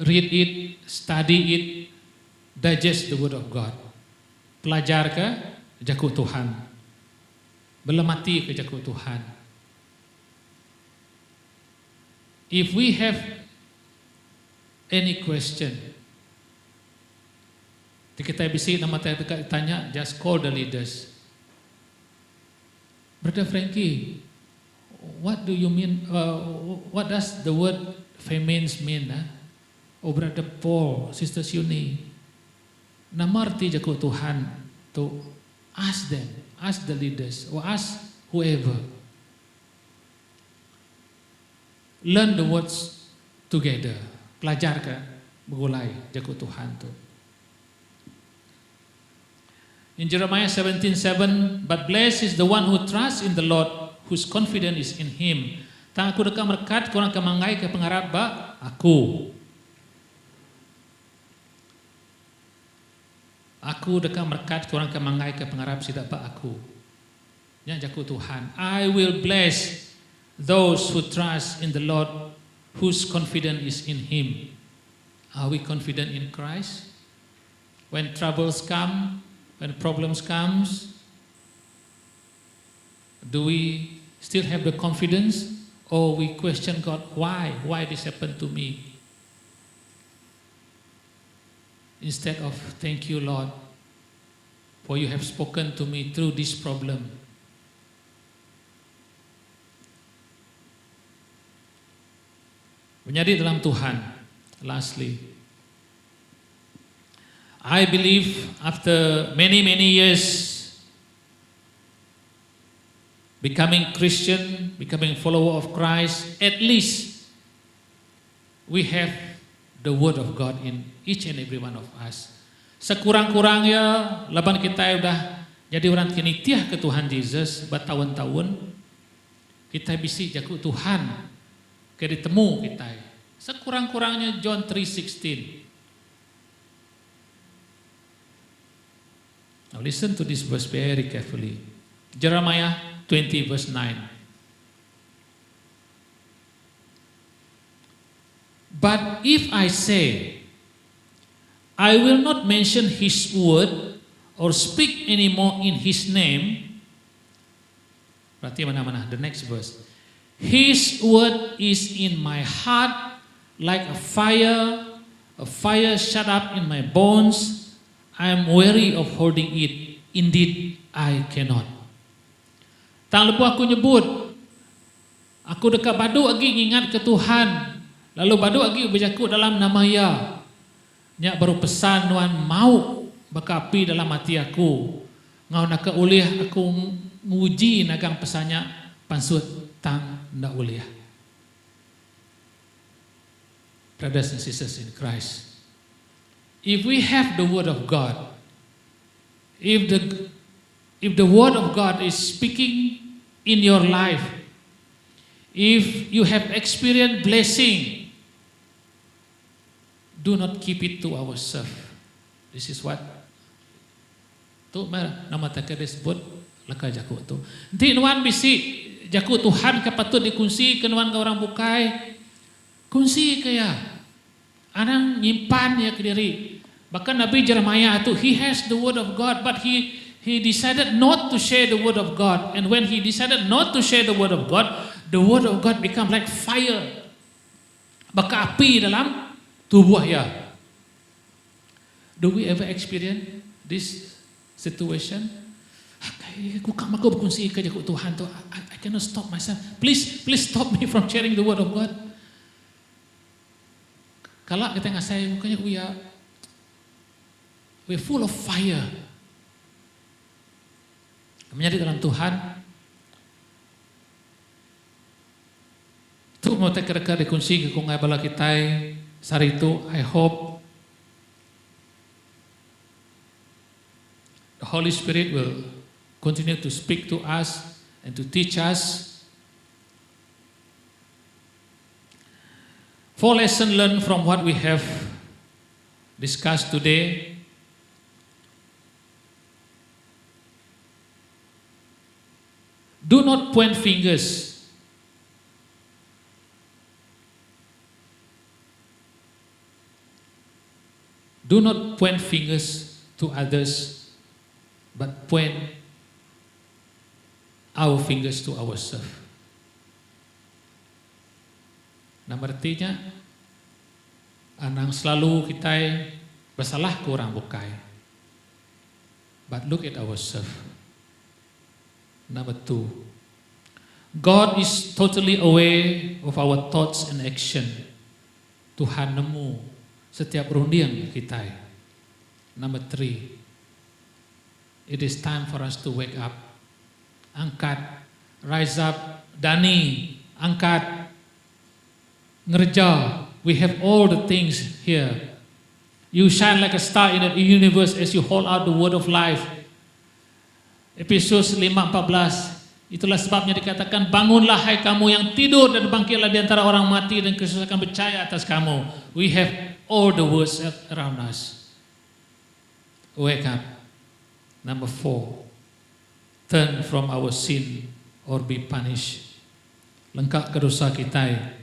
Read it, study it, digest the word of God. Pelajar ke jaku Tuhan. Belemati ke jaku Tuhan. If we have any question, kita bisa nama tanya, just call the leaders. Brother Frankie, what do you mean? What does the word famines mean? Oh, Brother Paul, Sister Yuni, namarti jago Tuhan to ask them, ask the leaders, or ask whoever. Learn the words together. Pelajar ke begulai jago Tuhan tu. In Jeremiah 17:7, but blessed is the one who trusts in the Lord, whose confidence is in Him. Tang aku dekat merkat, korang kemangai ke pengarap ba aku. Aku dekat merkat, korang kemangai ke pengarap sidak ba aku. Yang jago Tuhan. I will bless those who trust in the Lord, whose confidence is in Him. Are we confident in Christ? When troubles come, when problems comes, do we still have the confidence, or we question God, why this happened to me? Instead of thank you Lord, for you have spoken to me through this problem. Menjadi dalam Tuhan. Lastly, I believe after many years becoming Christian, becoming follower of Christ, at least we have the word of God in each and every one of us. Sekurang-kurangnya laban kita udah jadi orang kinitiah ke Tuhan Yesus bertahun-tahun, kita bisa jago Tuhan ke ditemu kita. Sekurang-kurangnya John 3:16. Now listen to this verse very carefully. Jeremiah 20 verse 9. But if I say, I will not mention His word or speak anymore in His name. Berarti mana-mana? The next verse. His word is in my heart like a fire shut up in my bones. I am weary of holding it. Indeed, I cannot. Tang lepu aku nyebut, aku dekat badu lagi ingat ke Tuhan. Lalu badu lagi berjaku dalam nama Ya. Nya baru pesan Tuhan mau bakapi dalam hati aku. Ngau nak uliah aku nguji nagang pesannya pansut tang ndak uliah. Brothers and sisters in Christ, if we have the Word of God, if the Word of God is speaking in your life, if you have experienced blessing, do not keep it to ourselves. This is what tu nama tak disebut laka jaku tu. Nanti nuan bisi jaku Tuhan kapatut dikunci ke nuan ke orang bukai. Kunci kaya anang nyimpan ya ke diri. Bahkan Nabi Jeremiah tu, he has the word of God, but he decided not to share the word of God. And when he decided not to share the word of God become like fire. Baka api dalam tubuh ya. Do we ever experience this situation? Aku berkongsi kerja ku Tuhan tu, I cannot stop myself. Please stop me from sharing the word of God. Kalau kita ngasih mukanya we're full of fire. Menjadi dalam Tuhan. Tu mau tak kira-kira dikunci ke kungai bala kita sari itu. I hope the Holy Spirit will continue to speak to us and to teach us. 4 lessons learned from what we have discussed today. Do not point fingers. Do not point fingers to others, but point our fingers to ourselves. Nah artinya anang selalu kita bersalah ke orang bukai. But look at ourselves. Number 2, God is totally aware of our thoughts and action. Tuhan nemu setiap rundian kita. Number 3, it is time for us to wake up. Angkat, rise up, Dani, angkat, ngerja. We have all the things here. You shine like a star in the universe as you hold out the word of life. Efesus 5:14. Itulah sebabnya dikatakan, bangunlah hai kamu yang tidur dan bangkitlah di antara orang mati dan Kristus akan percaya atas kamu. We have all the words around us. Wake up. Number 4, turn from our sin or be punished. Lengkap ke dosa kita.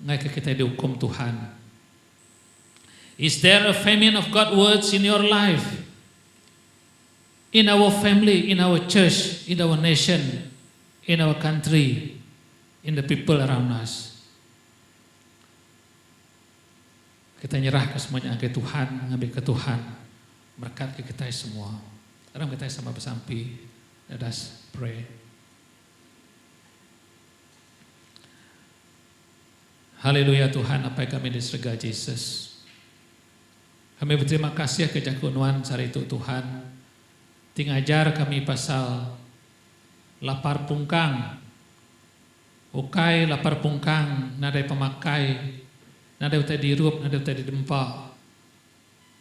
Ngai kita dihukum Tuhan. Is there a famine of God's words in your life? In our family, in our church, in our nation, in our country, in the people around us. Kita nyerah ke semuanya ke Tuhan, ngambil ke Tuhan. Berkat ke kita semua. Sekarang kita sama bersampi. Let us pray. Haleluya Tuhan, apa yang kami di surga Yesus. Kami berterima kasih ke jakunuan hari itu Tuhan. Tingajar kami pasal lapar pungkang. Ukai lapar pungkang, nadai pemakai, nadai utai dirup, nadai utai didempak.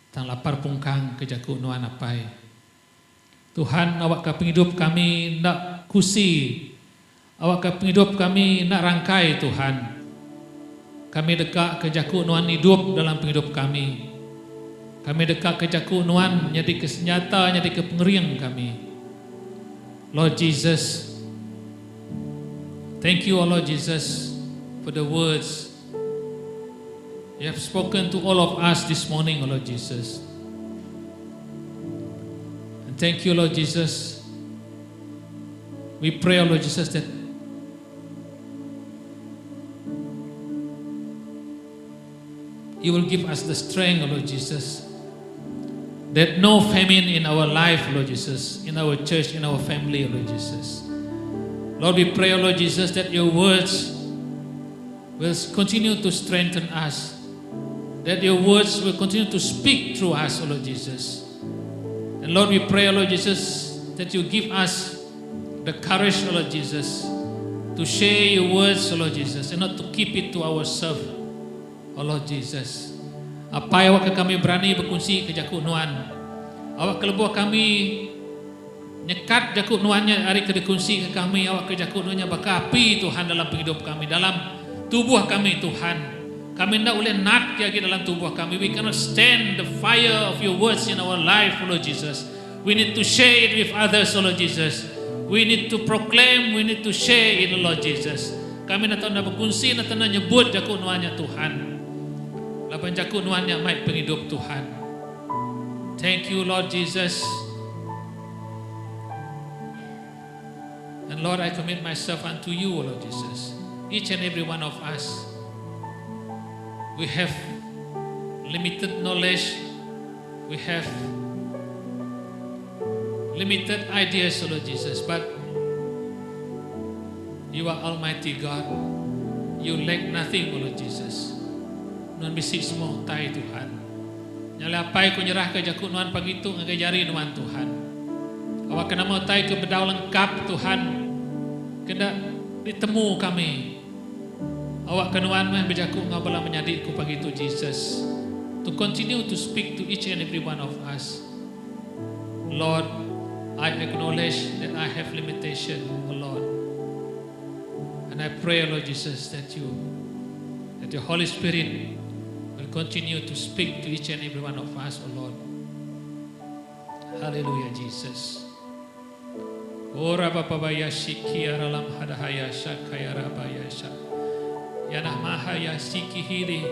Tang lapar pungkang ke jakunuan apai. Tuhan, awak ka penghidup kami nak kusi. Awak ka penghidup kami nak rangkai Tuhan. Kami dekat ke jakunuan hidup dalam penghidup kami. Kami dekat ke jakunuan jadi ke senjata, jadi ke pengering kami. Lord Jesus, thank you, oh Lord Jesus, for the words you have spoken to all of us this morning, oh Lord Jesus. And thank you, Lord Jesus. We pray, oh Lord Jesus, that you will give us the strength, Lord Jesus, that no famine in our life, Lord Jesus, in our church, in our family, Lord Jesus. Lord, we pray, Lord Jesus, that your words will continue to strengthen us. that your words will continue to speak through us, O Lord Jesus. And Lord, we pray, O Lord Jesus, that you give us the courage, O Lord Jesus, to share your words, O Lord Jesus, and not to keep it to ourselves, O Lord Jesus. Apa yang awak kami berani berkongsi ke jaku nuan, awak kelebuh kami nyekat jaku nuannya hari ke dikongsi ke kami, awak ke jaku nuannya bakapi Tuhan dalam hidup kami, dalam tubuh kami Tuhan. Kami tidak boleh nak lagi dalam tubuh kami. We cannot stand the fire of your words in our life, O Lord Jesus. We need to share it with others, O Lord Jesus. We need to proclaim, we need to share it, O Lord Jesus. Kami nak tahu nak berkongsi, nak tahu nak nyebut jaku nuannya Tuhan. Lapan jaku nuannya mai penghidup Tuhan. Thank you, Lord Jesus. And Lord, I commit myself unto you, O Lord Jesus. Each and every one of us, we have limited knowledge, we have limited ideas, O Lord Jesus, but you are Almighty God. You lack nothing, O Lord Jesus. Nuan bisik semua tai Tuhan. Nyala apai ku nyerah ke jaku nuan pagi tu ngagai jari nuan Tuhan. Awak kena mau tai ke bedau lengkap Tuhan. Kena ditemu kami. Awak kenuan mah berjaku ngabala menyadik ku pagi tu Jesus. To continue to speak to each and every one of us. Lord, I acknowledge that I have limitation, O Lord. And I pray, Lord Jesus, that your Holy Spirit will continue to speak to each and every one of us, O Lord. Hallelujah, Jesus. Ora bapabaya shiki aralam hadahaya shakaya rabaya shak. Yanah mahaya shiki hiri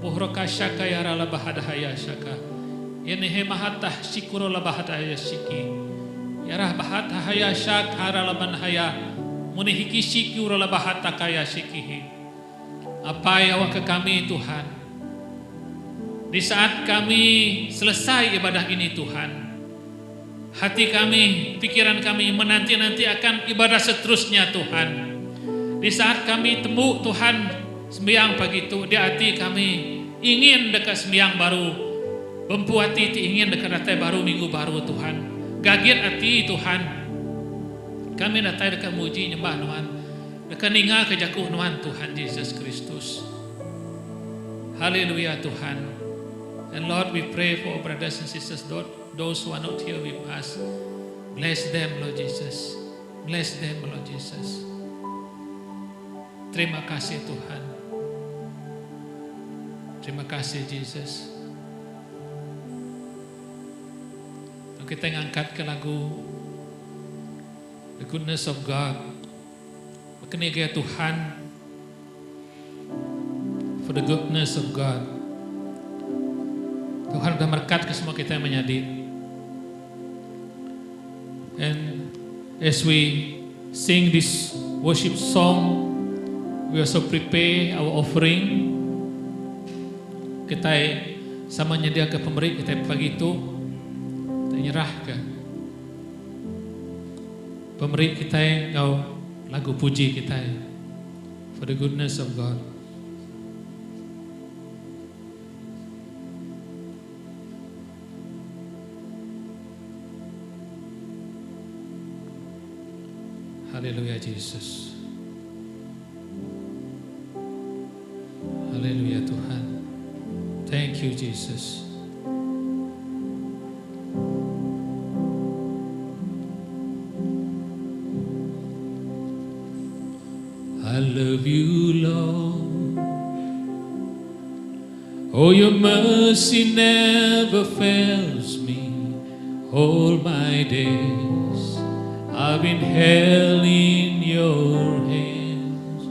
muhroka shakaya rala bahadahaya shaka. Yenehe mahatah shikuro la bahadahaya shiki. Yarah bahadahaya shak harala manhaya munihiki shiki urala bahatakaya shikihi. Apa yang awak ke kami Tuhan, di saat kami selesai ibadah ini Tuhan, hati kami, pikiran kami menanti-nanti akan ibadah seterusnya Tuhan. Di saat kami temu Tuhan sembahyang pagi itu, di hati kami ingin dekat sembahyang baru, mempuati ingin dekat datai baru, minggu baru Tuhan. Gagit hati Tuhan, kami datai dekat muji nyembah Tuhan, dekat ninga kejaku Tuhan Tuhan Yesus Kristus. Haleluya Tuhan. And Lord, we pray for our brothers and sisters, those who are not here with us. Bless them, Lord Jesus. Bless them, Lord Jesus. Terima kasih Tuhan. Terima kasih Jesus. Kita ngangkat ke lagu The Goodness of God. Berkenegaya Tuhan, for the goodness of God. Tuhan sudah berkat ke semua kita yang menyadik. And as we sing this worship song, we also prepare our offering. Kita sama nyedia ke pemberi kita pagi itu, kita nyerah ke pemberi kita yang lagu puji kita for the goodness of God. Haleluya Jesus. Haleluya Tuhan. Thank you Jesus. I love you Lord. Oh, your mercy never fails me. All my days I've been held in your hands.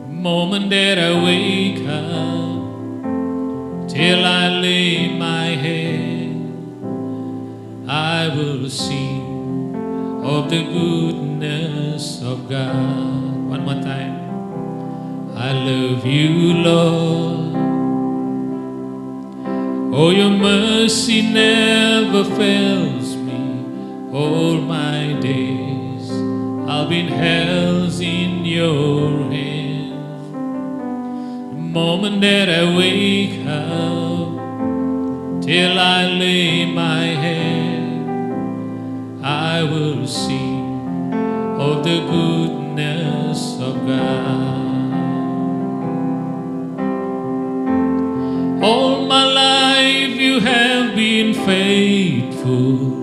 Moment that I wake up till I lay my head, I will sing of the goodness of God. One more time. I love you, Lord. Oh, your mercy never fails me. All my days I've been held in your hands. moment that I wake up till I lay my head, I will sing of the goodness of God. All my life you have been faithful.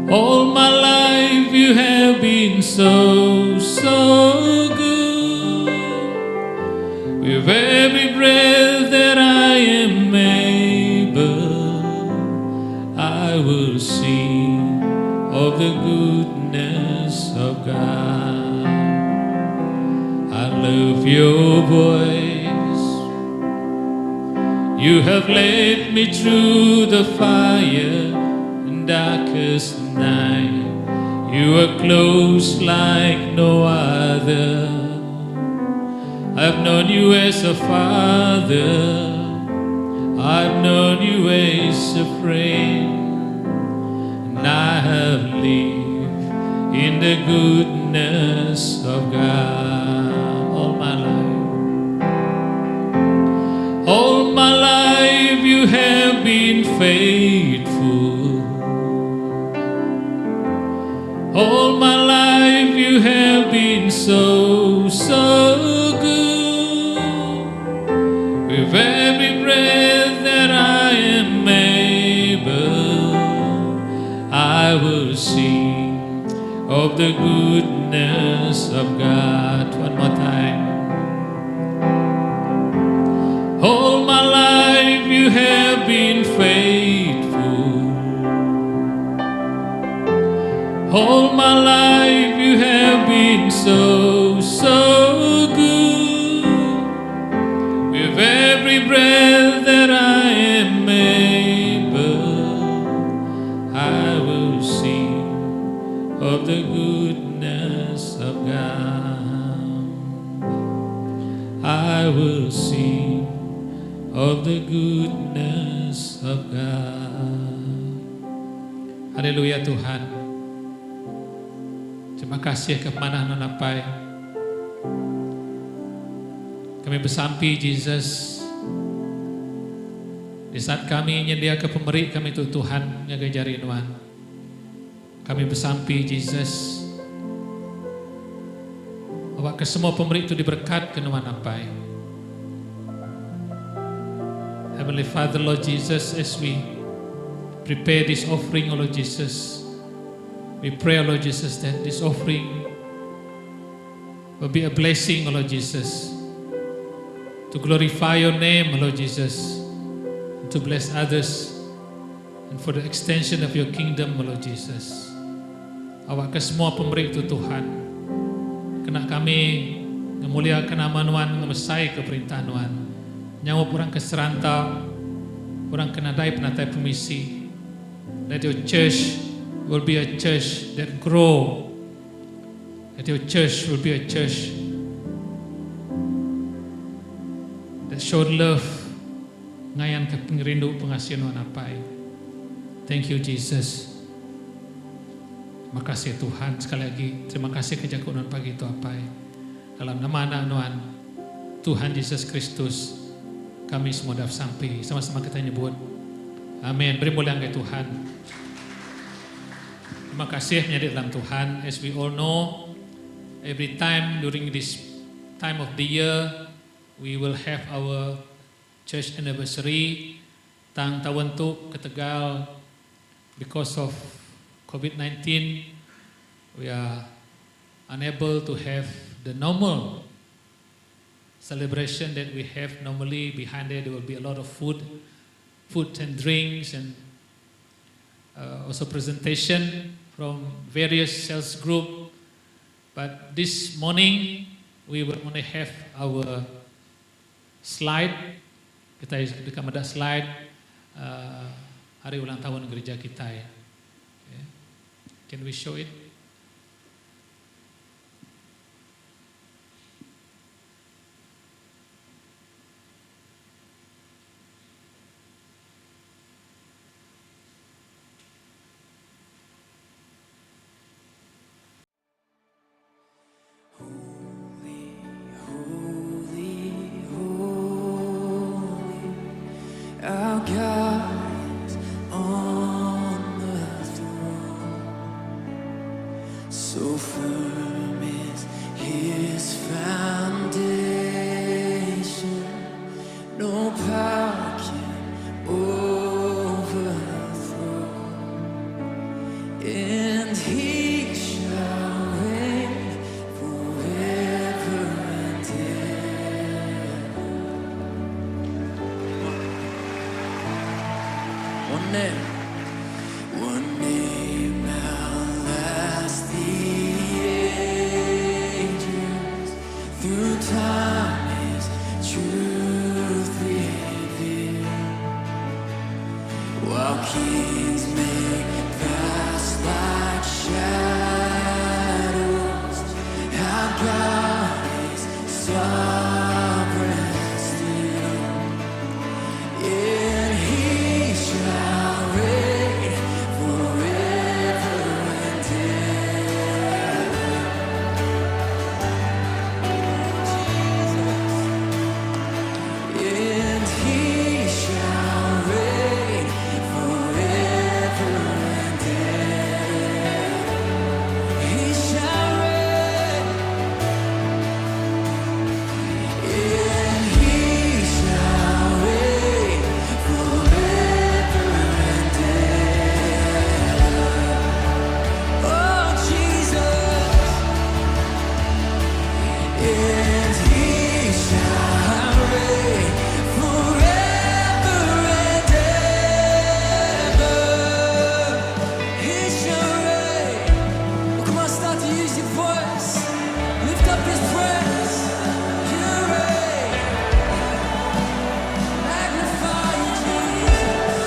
All my life you have been so, so good. With every breath that I am able, I will sing of the goodness of God. I love your voice. You have led me through the fire and darkest night. You are close like no other. I've known you as a father. I've known you as a friend. And I have lived in the goodness of God all my life. All my life you have been faithful. All my life you have been so, so good. With every breath that I am able, I will sing of the goodness of God. One more time. All my life you have been faithful. All my life you have been so, so good. With every breath that I am able, I will sing of the goodness of God. I will sing of the goodness of God. Haleluya Tuhan. Terima kasih kepada Napai. Kami bersampi Jesus. Di saat kami nyediakan pemberi kami itu Tuhan yang jari Tuhan. Kami bersampi Jesus. Bahwa ke semua pemberi itu diberkat ke Tuhan Napai. Heavenly Father, Lord Jesus, as we prepare this offering, Lord Jesus, we pray, Lord Jesus, that this offering will be a blessing, Lord Jesus, to glorify your name, Lord Jesus, and to bless others, and for the extension of your kingdom, Lord Jesus. Awak ke semua pemberi itu Tuhan, kena kami memuliakan nama Tuhan, ngemesai ke perintah Tuhan. Nyawa orang ke serantau, orang kena dai penatai permisi. Let your church will be a church that grow. That your church will be a church that showed love. Ngayan ke pengrindu pengasihan Tuhan Apai. Thank you Jesus. Terima kasih Tuhan sekali lagi. Terima kasih kejakuan pagi itu Apai. Dalam nama anak Tuhan, Tuhan Yesus Kristus, kami semua dah sampai. Sama-sama kita nyebut. Amin. Beri mulia ke Tuhan. Terima kasih menjadi dalam Tuhan. As we all know, every time during this time of the year, we will have our church anniversary. Tang tahun tu ke Tegal, because of COVID-19, we are unable to have the normal celebration that we have normally. Behind there will be a lot of food and drinks, and also presentation from various sales group. But this morning we will only have our slide. Kita akan ada slide hari ulang tahun gereja kita ya. Okay. Can we show it? So firm is His foundation, no power can overthrow, and He shall reign forever and ever. One name outlast the ages. Through time His truth revealed. While kings may pass like shadows, our God is sovereign still. And He shall reign forever and ever. And He shall reign forever and ever. He shall reign. And He shall reign forever and ever. Oh, Jesus. And He shall reign forever and ever. He shall reign. Come on, start to use your voice. Lift up His praise. You reign. Magnify You, Jesus.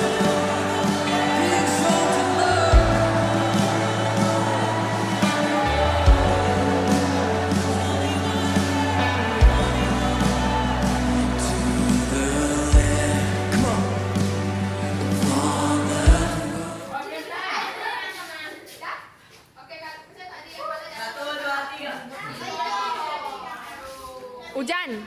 Be exalted, Lord. Come on. Hujan.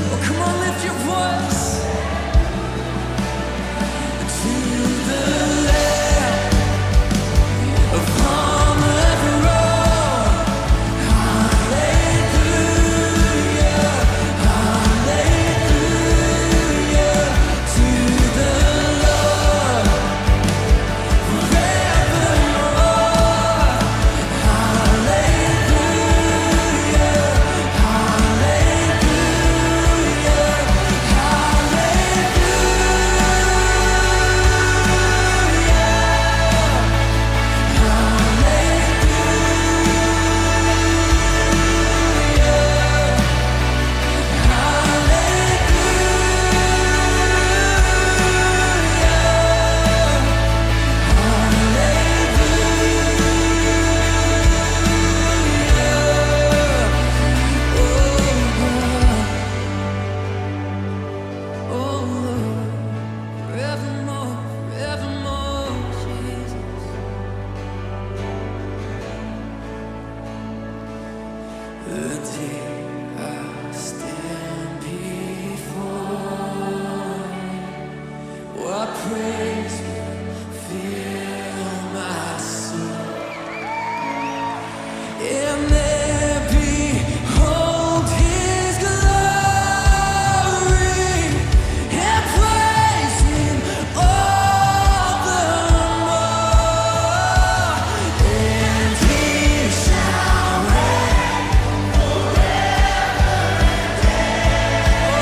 Oh, come on, lift your voice. To the Lamb upon the throne. Hallelujah, hallelujah. To the Lord forevermore. Hallelujah, oh Lord, forevermore, forevermore, Jesus. The day I stand before You, what praise will fill my soul, and there behold His glory, and praise Him all the more. And He shall reign forever and ever.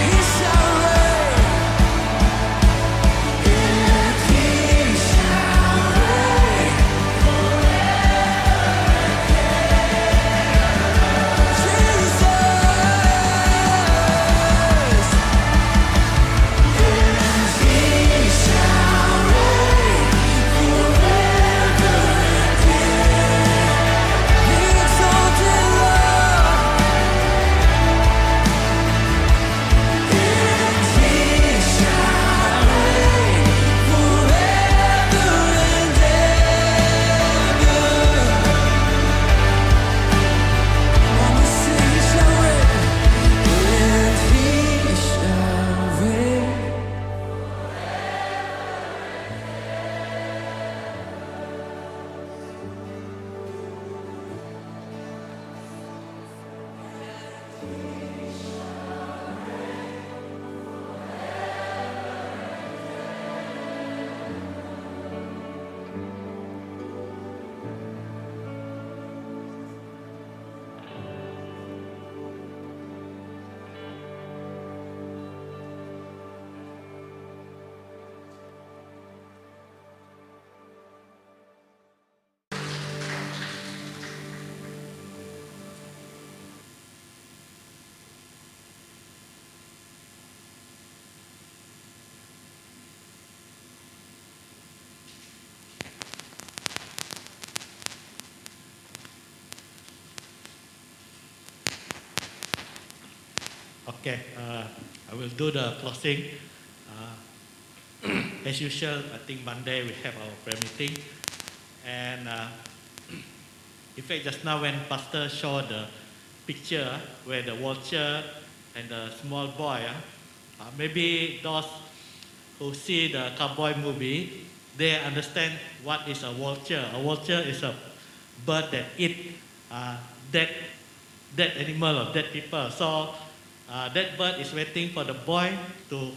He shall reign. Okay, I will do the closing. As usual, I think Monday we have our prayer meeting. And in fact, just now when Pastor showed the picture where the vulture and the small boy, maybe those who see the cowboy movie, they understand what is a vulture. A vulture is a bird that eat dead animal or dead people. So that bird is waiting for the boy to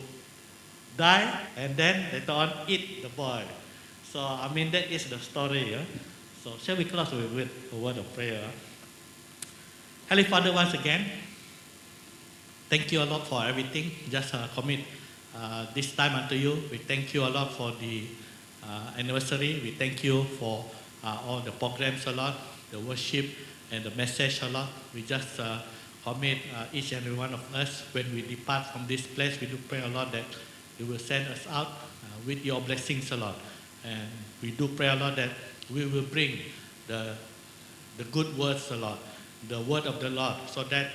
die and then later on eat the boy. So I mean that is the story. So shall we close with a word of prayer? Heavenly Father, once again, thank you a lot for everything. Just commit this time unto you. We thank you a lot for the anniversary. We thank you for all the programs a lot, the worship and the message a lot. We just commit each and every one of us when we depart from this place. We do pray a lot that you will send us out with your blessings a lot. And we do pray a lot that we will bring the good words a lot, the word of the Lord, so that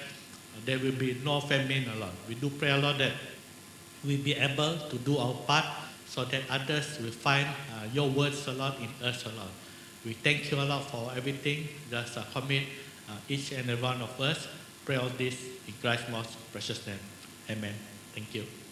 there will be no famine a lot. We do pray a lot that we'll be able to do our part so that others will find your words a lot in us a lot. We thank you a lot for everything. Just commit each and every one of us. Pray all this in Christ's most precious name. Amen. Thank you.